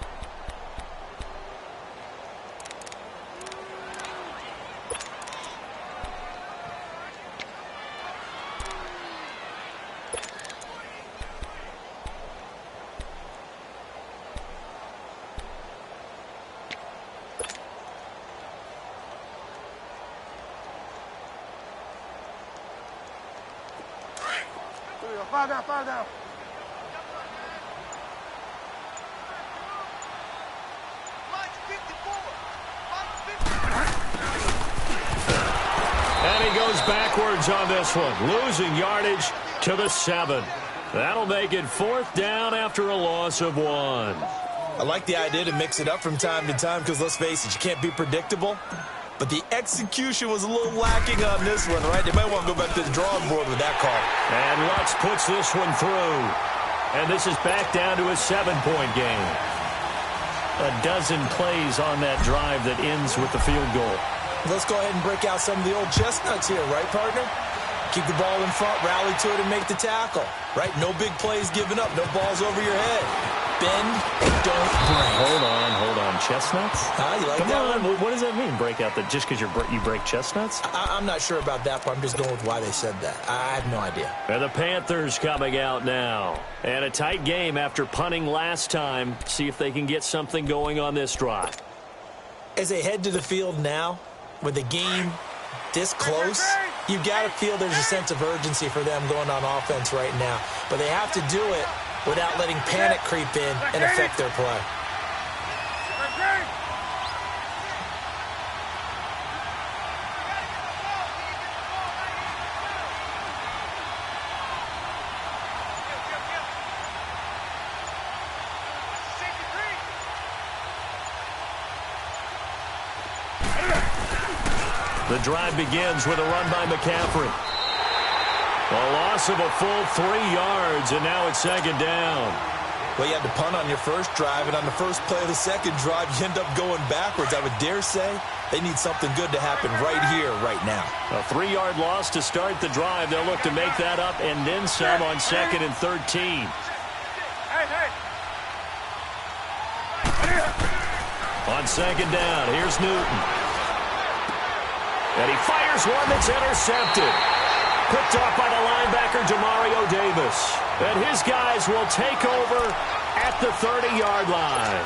[SPEAKER 5] Fire down.
[SPEAKER 3] And he goes backwards on this one, losing yardage to the 7. That'll make it 4th down after a loss of 1.
[SPEAKER 4] I like the idea to mix it up from time to time because, let's face it, you can't be predictable. But the execution was a little lacking on this one, right? They might want to go back to the drawing board with that call.
[SPEAKER 3] And Lutz puts this one through. And this is back down to a 7-point game. A dozen plays on that drive that ends with the field goal.
[SPEAKER 4] Let's go ahead and break out some of the old chestnuts here, right, partner? Keep the ball in front, rally to it, and make the tackle, right? No big plays given up, no balls over your head. Bend, don't break.
[SPEAKER 3] Hold on. Chestnuts?
[SPEAKER 4] You like
[SPEAKER 3] Come
[SPEAKER 4] that
[SPEAKER 3] on.
[SPEAKER 4] one?
[SPEAKER 3] What does that mean, break out? That just because you break chestnuts?
[SPEAKER 4] I'm not sure about that, but I'm just going with why they said that. I have no idea.
[SPEAKER 3] And the Panthers coming out now. And a tight game after punting last time. See if they can get something going on this drive.
[SPEAKER 4] As they head to the field now, with the game this close, you've got to feel there's a sense of urgency for them going on offense right now. But they have to do it without letting panic creep in and affect their play.
[SPEAKER 3] The drive begins with a run by McCaffrey. A loss of a full 3 yards, and now it's second down.
[SPEAKER 4] Well, you had to punt on your first drive, and on the first play of the second drive, you end up going backwards. I would dare say they need something good to happen right here, right now.
[SPEAKER 3] A 3-yard loss to start the drive. They'll look to make that up and then some on 2nd and 13. On 2nd down, here's Newton. And he fires one that's intercepted. Picked off by the linebacker, Demario Davis. And his guys will take over at the 30-yard line.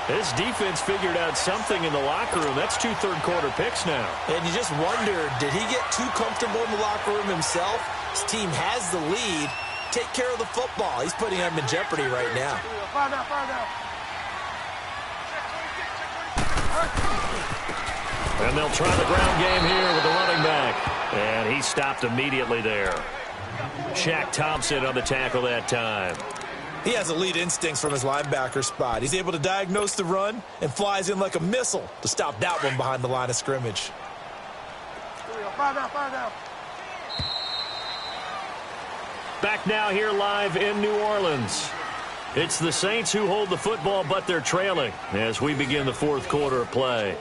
[SPEAKER 3] This defense figured out something in the locker room. That's 2 third-quarter picks now.
[SPEAKER 4] And you just wonder, did he get too comfortable in the locker room himself? His team has the lead. Take care of the football. He's putting them in jeopardy right now.
[SPEAKER 5] Fire down.
[SPEAKER 3] And they'll try the ground game here with the running back. And he stopped immediately there. Shaq Thompson on the tackle that time.
[SPEAKER 4] He has elite instincts from his linebacker spot. He's able to diagnose the run and flies in like a missile to stop that one behind the line of scrimmage.
[SPEAKER 5] Fire down.
[SPEAKER 3] Back now here live in New Orleans. It's the Saints who hold the football, but they're trailing as we begin the 4th quarter of play.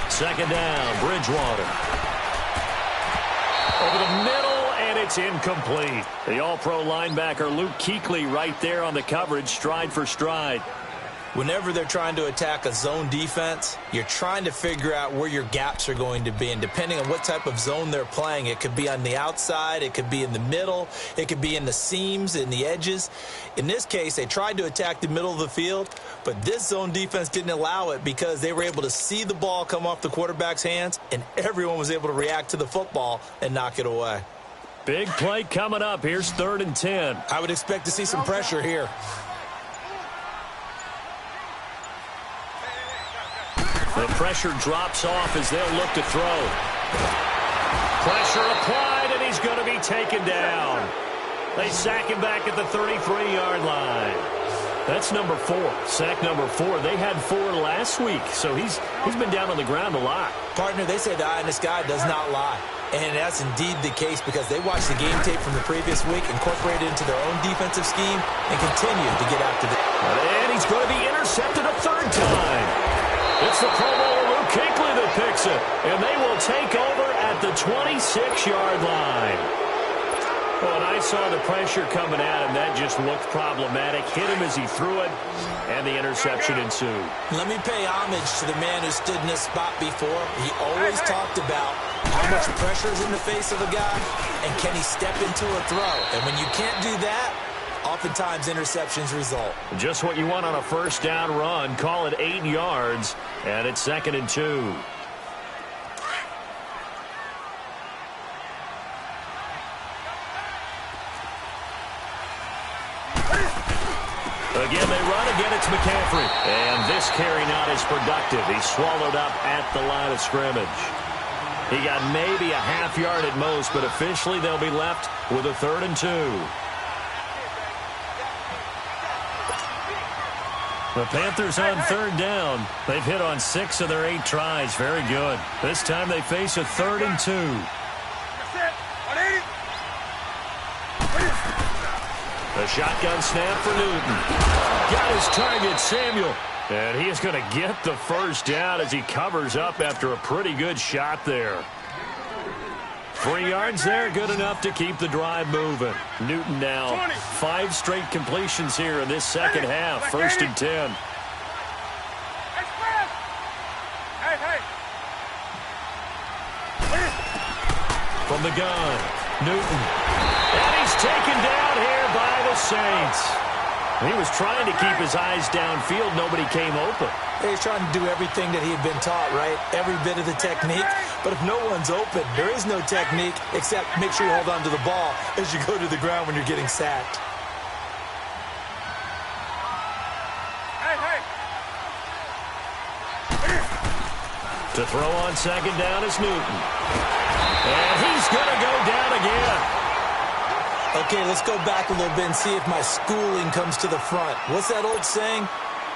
[SPEAKER 3] Second down, Bridgewater. Over the middle, and it's incomplete. The all-pro linebacker Luke Kuechly right there on the coverage, stride for stride.
[SPEAKER 4] Whenever they're trying to attack a zone defense, you're trying to figure out where your gaps are going to be. And depending on what type of zone they're playing, it could be on the outside, it could be in the middle, it could be in the seams, in the edges. In this case, they tried to attack the middle of the field, but this zone defense didn't allow it because they were able to see the ball come off the quarterback's hands, and everyone was able to react to the football and knock it away.
[SPEAKER 3] Big play coming up. Here's 3rd and 10.
[SPEAKER 4] I would expect to see some pressure here.
[SPEAKER 3] The pressure drops off as they'll look to throw. Pressure applied, and he's going to be taken down. They sack him back at the 33-yard line. That's number 4, sack number 4. They had 4 last week, so he's been down on the ground a lot.
[SPEAKER 4] Partner, they say the eye in the sky does not lie. And that's indeed the case because they watched the game tape from the previous week, incorporated it into their own defensive scheme, and continued to get after the...
[SPEAKER 3] And he's going to be intercepted a 3rd time. It's the Pro Bowler Luke Kuechly that picks it, and they will take over at the 26-yard line. Well, and I saw the pressure coming at him. That just looked problematic. Hit him as he threw it, and the interception ensued.
[SPEAKER 4] Let me pay homage to the man who stood in this spot before. He always talked about how much pressure is in the face of a guy, and can he step into a throw. And when you can't do that, oftentimes interceptions result.
[SPEAKER 3] Just what you want on a 1st down run. Call it 8 yards, and it's 2nd and 2. Again, they run. Again, it's McCaffrey. And this carry not as productive. He's swallowed up at the line of scrimmage. He got maybe a half yard at most, but officially they'll be left with a 3rd and 2. The Panthers on 3rd down. They've hit on 6 of their 8 tries. Very good. This time they face a 3rd and 2. A shotgun snap for Newton. Got his target, Samuel. And he is going to get the 1st down as he covers up after a pretty good shot there. 3 yards there, good enough to keep the drive moving. Newton now 5 straight completions here in this second half. 1st and 10. From the gun, Newton. And he's taken down here by the Saints. He was trying to keep his eyes downfield. Nobody came open.
[SPEAKER 4] He's trying to do everything that he had been taught, right? Every bit of the technique. But if no one's open, there is no technique except make sure you hold on to the ball as you go to the ground when you're getting sacked.
[SPEAKER 3] To throw on second down is Newton. And he's going to go down again.
[SPEAKER 4] Okay, let's go back a little bit and see if my schooling comes to the front. What's that old saying?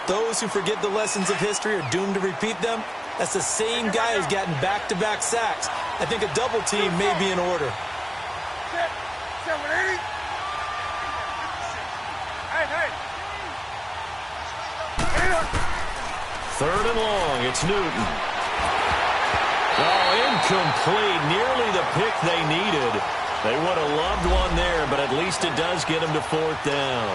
[SPEAKER 4] Those who forget the lessons of history are doomed to repeat them. That's the same guy who's gotten back-to-back sacks. I think a double team may be in order.
[SPEAKER 3] Third and long, it's Newton. Oh, incomplete. Nearly the pick they needed. They would have loved one there, but at least it does get them to fourth down.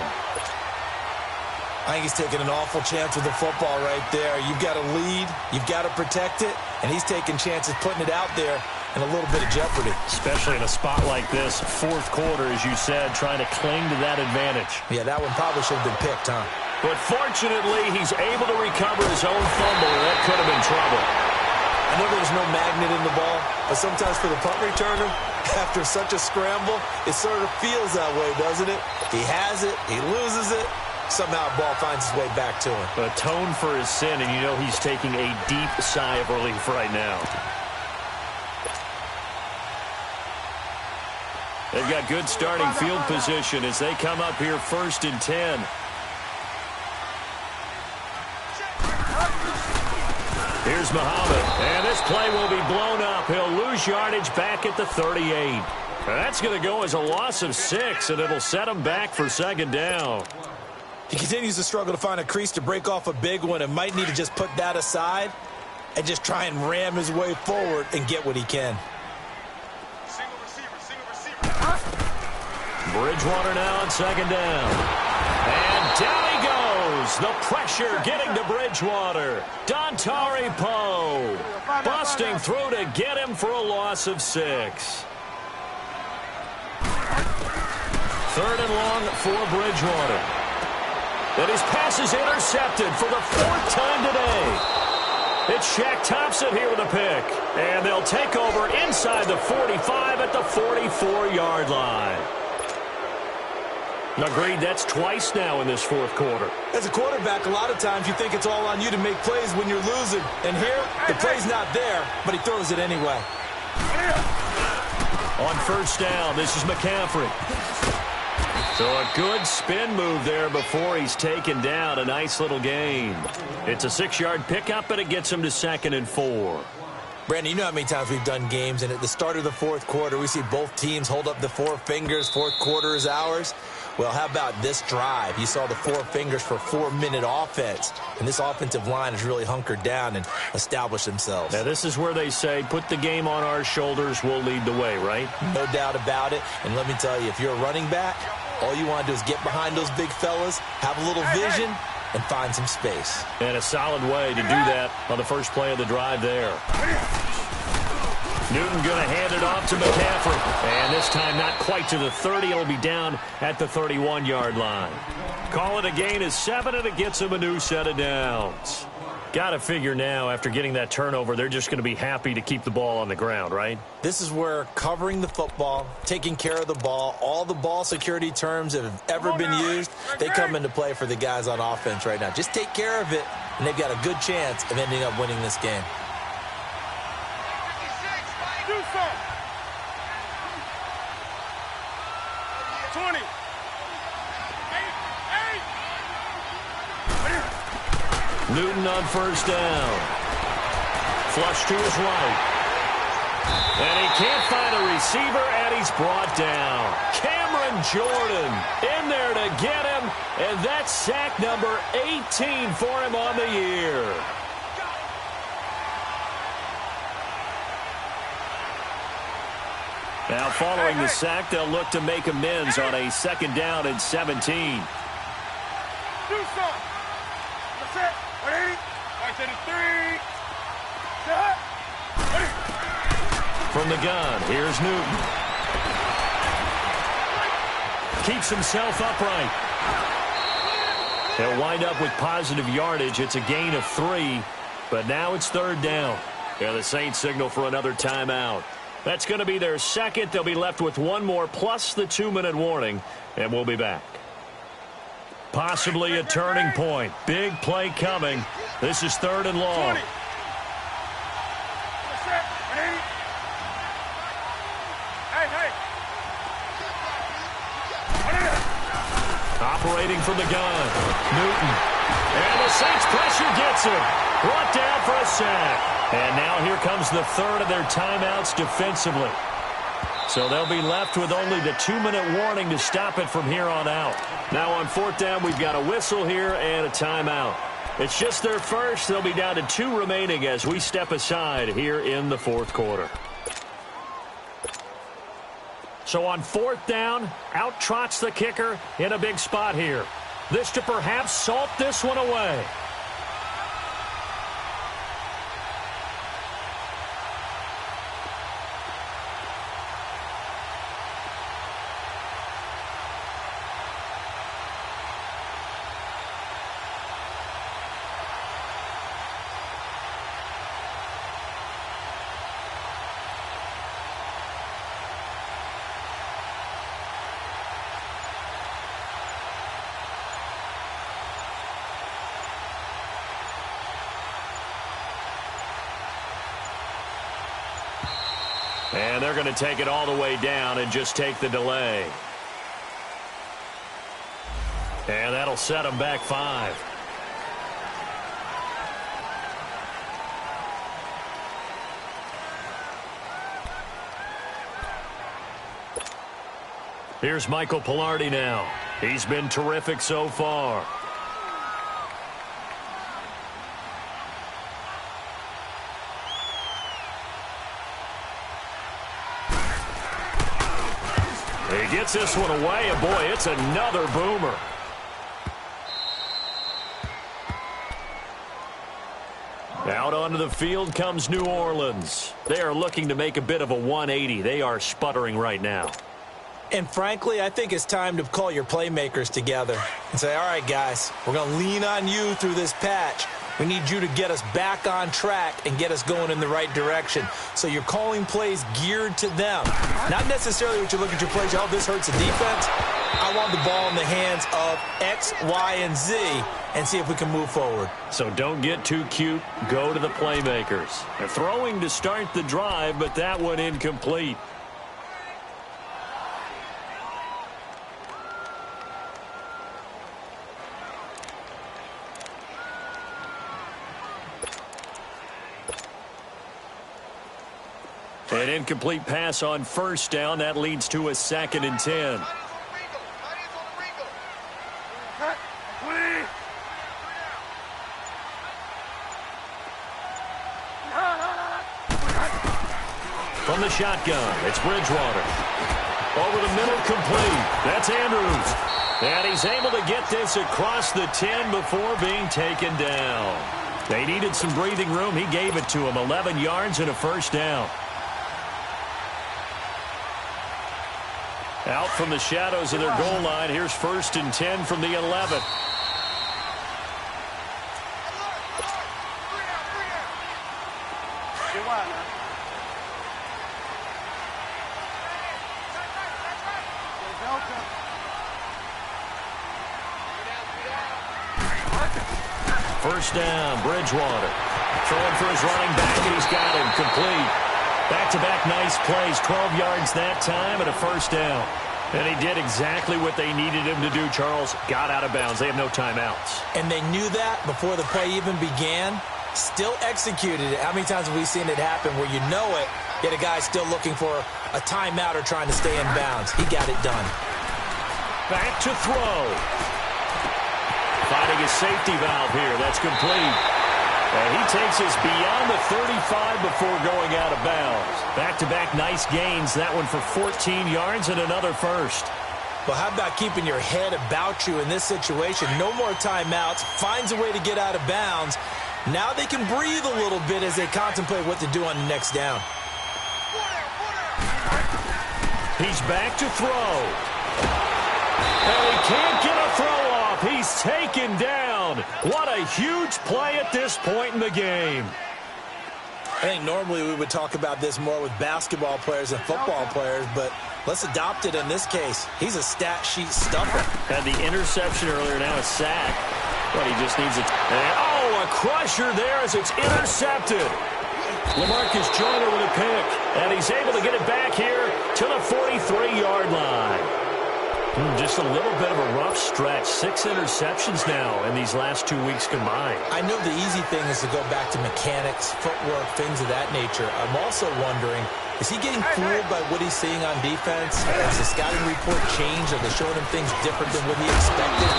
[SPEAKER 4] I think he's taking an awful chance with the football right there. You've got to lead, you've got to protect it, and he's taking chances putting it out there in a little bit of jeopardy.
[SPEAKER 3] Especially in a spot like this, fourth quarter, as you said, trying to cling to that advantage.
[SPEAKER 4] Yeah, that one probably should have been picked, huh?
[SPEAKER 3] But fortunately, he's able to recover his own fumble. That could have been trouble.
[SPEAKER 4] I know there's no magnet in the ball, but sometimes for the punt returner, after such a scramble, it sort of feels that way, doesn't it? He has it, he loses it, somehow the ball finds its way back to him.
[SPEAKER 3] Atone for his sin, and you know he's taking a deep sigh of relief right now. They've got good starting field position as they come up here first and 10. Here's Muhammad, and this play will be blown up. He'll lose yardage back at the 38. That's going to go as a loss of 6, and it'll set him back for second down.
[SPEAKER 4] He continues to struggle to find a crease to break off a big one and might need to just put that aside and just try and ram his way forward and get what he can.
[SPEAKER 5] Single receiver.
[SPEAKER 3] Bridgewater now on second down. And down he goes. The pressure getting to Bridgewater. Dontari Poe busting through to get him for a loss of 6. Third and long for Bridgewater. And his pass is intercepted for the 4th time today. It's Shaq Thompson here with a pick. And they'll take over inside the 45 at the 44-yard line. Agreed, that's twice now in this fourth quarter.
[SPEAKER 4] As a quarterback, a lot of times you think it's all on you to make plays when you're losing. And here, the play's not there, but he throws it anyway.
[SPEAKER 3] On first down, this is McCaffrey. So a good spin move there before he's taken down. A nice little gain. It's a 6-yard pickup, and it gets him to 2nd and 4.
[SPEAKER 4] Brandon, you know how many times we've done games, and at the start of the fourth quarter, we see both teams hold up the 4 fingers, fourth quarter is ours. Well, how about this drive? You saw the 4 fingers for 4-minute offense, and this offensive line has really hunkered down and established themselves.
[SPEAKER 3] Now, this is where they say, put the game on our shoulders, we'll lead the way, right?
[SPEAKER 4] No doubt about it, and let me tell you, if you're a running back, all you want to do is get behind those big fellas, have a little vision, and find some space.
[SPEAKER 3] And a solid way to do that on the first play of the drive there. Newton going to hand it off to McCaffrey. And this time not quite to the 30. It'll be down at the 31-yard line. Call it a gain of 7, and it gets him a new set of downs. Got to figure now, after getting that turnover, they're just going to be happy to keep the ball on the ground, right?
[SPEAKER 4] This is where covering the football, taking care of the ball, all the ball security terms that have ever been used, they come into play for the guys on offense right now. Just take care of it, and they've got a good chance of ending up winning this game.
[SPEAKER 5] Do something. 20.
[SPEAKER 3] Newton on first down. Flush to his right. And he can't find a receiver, and he's brought down. Cameron Jordan in there to get him, and that's sack number 18 for him on the year. Now, following the sack, they'll look to make amends on a 2nd down and 17.
[SPEAKER 5] Do something. That's it. 180. 183. Shot.
[SPEAKER 3] From the gun, here's Newton. Keeps himself upright. They'll wind up with positive yardage. It's a gain of 3, but now it's 3rd down. Yeah, the Saints signal for another timeout. That's going to be their second. They'll be left with one more plus the 2-minute warning, and we'll be back. Possibly a turning point. Big play coming. This is 3rd and long.
[SPEAKER 5] 20.
[SPEAKER 3] Operating from the gun, Newton. And the Saints pressure gets him. Brought down for a sack. And now here comes the 3rd of their timeouts defensively. So they'll be left with only the 2-minute warning to stop it from here on out. Now on 4th down, we've got a whistle here and a timeout. It's just their first. They'll be down to 2 remaining as we step aside here in the 4th quarter. So on 4th down, out trots the kicker in a big spot here. This to perhaps salt this one away. And they're going to take it all the way down and just take the delay. And that'll set them back 5. Here's Michael Pilardi now. He's been terrific so far. He gets this one away, and boy, it's another boomer. Out onto the field comes New Orleans. They are looking to make a bit of a 180. They are sputtering right now.
[SPEAKER 4] And frankly, I think it's time to call your playmakers together and say, all right, guys, we're going to lean on you through this patch. We need you to get us back on track and get us going in the right direction. So you're calling plays geared to them. Not necessarily what you look at your plays, oh, this hurts the defense. I want the ball in the hands of X, Y, and Z and see if we can move forward.
[SPEAKER 3] So don't get too cute. Go to the playmakers. They're throwing to start the drive, but that one incomplete. An incomplete pass on 1st down. That leads to a 2nd and 10. From the shotgun, it's Bridgewater. Over the middle, complete. That's Andrews. And he's able to get this across the 10 before being taken down. They needed some breathing room. He gave it to him. 11 yards and a 1st down. Out from the shadows of their goal line. Here's 1st and 10 from the 11. First down, Bridgewater. Throwing for his running back, and he's got him complete. Back-to-back nice plays, 12 yards that time and a 1st down. And he did exactly what they needed him to do, Charles. Got out of bounds. They have no timeouts.
[SPEAKER 4] And they knew that before the play even began. Still executed it. How many times have we seen it happen where you know it, yet a guy's still looking for a timeout or trying to stay in bounds? He got it done.
[SPEAKER 3] Back to throw. Finding a safety valve here. That's complete. And he takes us beyond the 35 before going out of bounds. Back-to-back nice gains. That one for 14 yards and another 1st.
[SPEAKER 4] Well, how about keeping your head about you in this situation? No more timeouts. Finds a way to get out of bounds. Now they can breathe a little bit as they contemplate what to do on the next down.
[SPEAKER 3] He's back to throw. And he can't get a throw off. He's taken down. What a huge play at this point in the game.
[SPEAKER 4] I think normally we would talk about this more with basketball players and football players, but let's adopt it in this case. He's a stat sheet stuffer.
[SPEAKER 3] Had the interception earlier, now a sack. But he just needs it. Oh, a crusher there as it's intercepted. LaMarcus Joyner with a pick, and he's able to get it back here to the 43-yard line. Just a little bit of a rough stretch. 6 interceptions now in these last 2 weeks combined.
[SPEAKER 4] I know the easy thing is to go back to mechanics, footwork, things of that nature. I'm also wondering, is he getting fooled by what he's seeing on defense? Has the scouting report changed? Are they showing him things different than what he expected?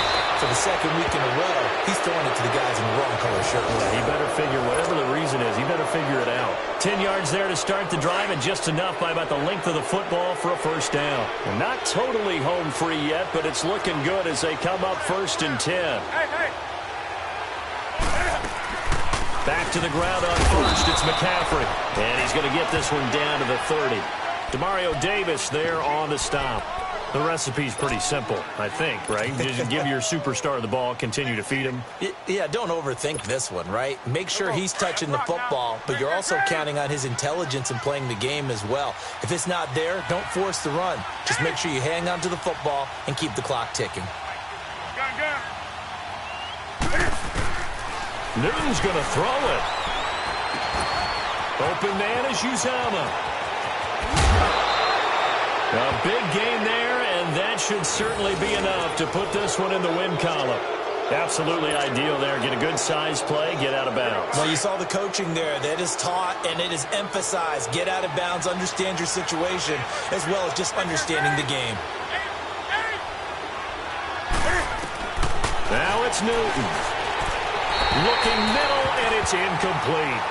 [SPEAKER 4] For the second week in a row, he's throwing it to the guys in the wrong color shirt.
[SPEAKER 3] Yeah, he better figure, whatever the reason is, he better figure it out. 10 yards there to start the drive, and just enough by about the length of the football for a first down. And not totally home free yet, but it's looking good as they come up 1st and 10. Back to the ground on 1st, it's McCaffrey. And he's going to get this one down to the 30. Demario Davis there on the stop. The recipe's pretty simple, I think, right? Just give your superstar the ball, continue to feed him.
[SPEAKER 4] Yeah, don't overthink this one, right? Make sure he's touching the football, but you're also counting on his intelligence in playing the game as well. If it's not there, don't force the run. Just make sure you hang on to the football and keep the clock ticking.
[SPEAKER 3] Newton's going to throw it. Open man is Uzama. A big game there, and that should certainly be enough to put this one in the win column. Absolutely ideal there. Get a good size play, get out of bounds.
[SPEAKER 4] Well, you saw the coaching there. That is taught and it is emphasized. Get out of bounds, understand your situation, as well as just understanding the game.
[SPEAKER 3] Now it's Newton. Looking middle, and it's incomplete.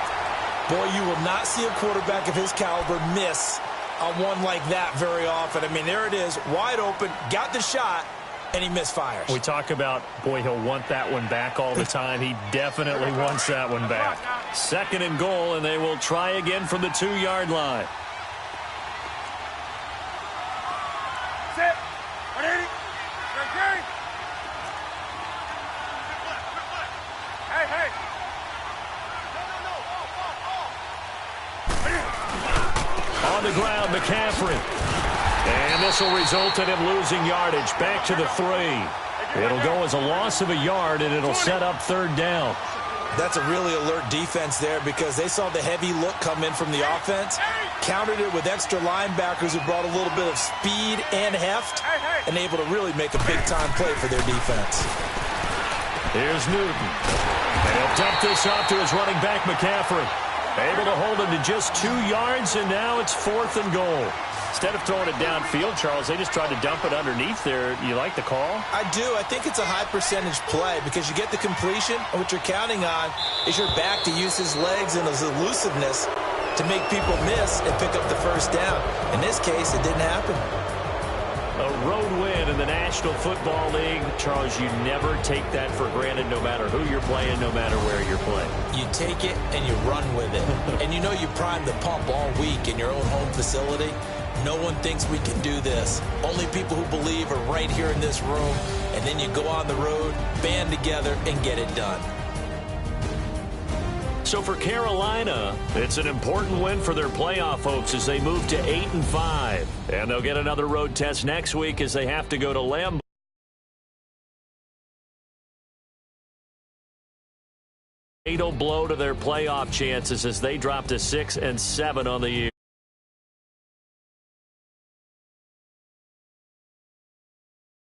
[SPEAKER 4] Boy, you will not see a quarterback of his caliber miss on one like that very often. I mean, there it is, wide open, got the shot, and he misfires.
[SPEAKER 3] We talk about, boy, he'll want that one back all the time. He definitely wants that one back. 2nd and goal, and they will try again from the 2-yard line.
[SPEAKER 5] Set. 180. Hey.
[SPEAKER 3] On the ground, McCaffrey. And this will result in him losing yardage back to the 3. It'll go as a loss of a yard, and it'll set up 3rd down.
[SPEAKER 4] That's a really alert defense there because they saw the heavy look come in from the offense, countered it with extra linebackers who brought a little bit of speed and heft, and able to really make a big-time play for their defense.
[SPEAKER 3] Here's Newton. And he'll dump this off to his running back, McCaffrey. Able to hold him to just 2 yards, and now it's 4th and goal. Instead of throwing it downfield, Charles, they just tried to dump it underneath there. You like the call?
[SPEAKER 4] I do. I think it's a high-percentage play because you get the completion, and what you're counting on is your back to use his legs and his elusiveness to make people miss and pick up the 1st down. In this case, it didn't happen.
[SPEAKER 3] A road win in the National Football League. Charles, you never take that for granted no matter who you're playing, no matter where you're playing.
[SPEAKER 4] You take it and you run with it. And you know you primed the pump all week in your own home facility. No one thinks we can do this. Only people who believe are right here in this room. And then you go on the road, band together, and get it done.
[SPEAKER 3] So for Carolina, it's an important win for their playoff hopes as they move to 8-5. And they'll get another road test next week as they have to go to Lambeau. Fatal blow to their playoff chances as they drop to 6-7 on the year.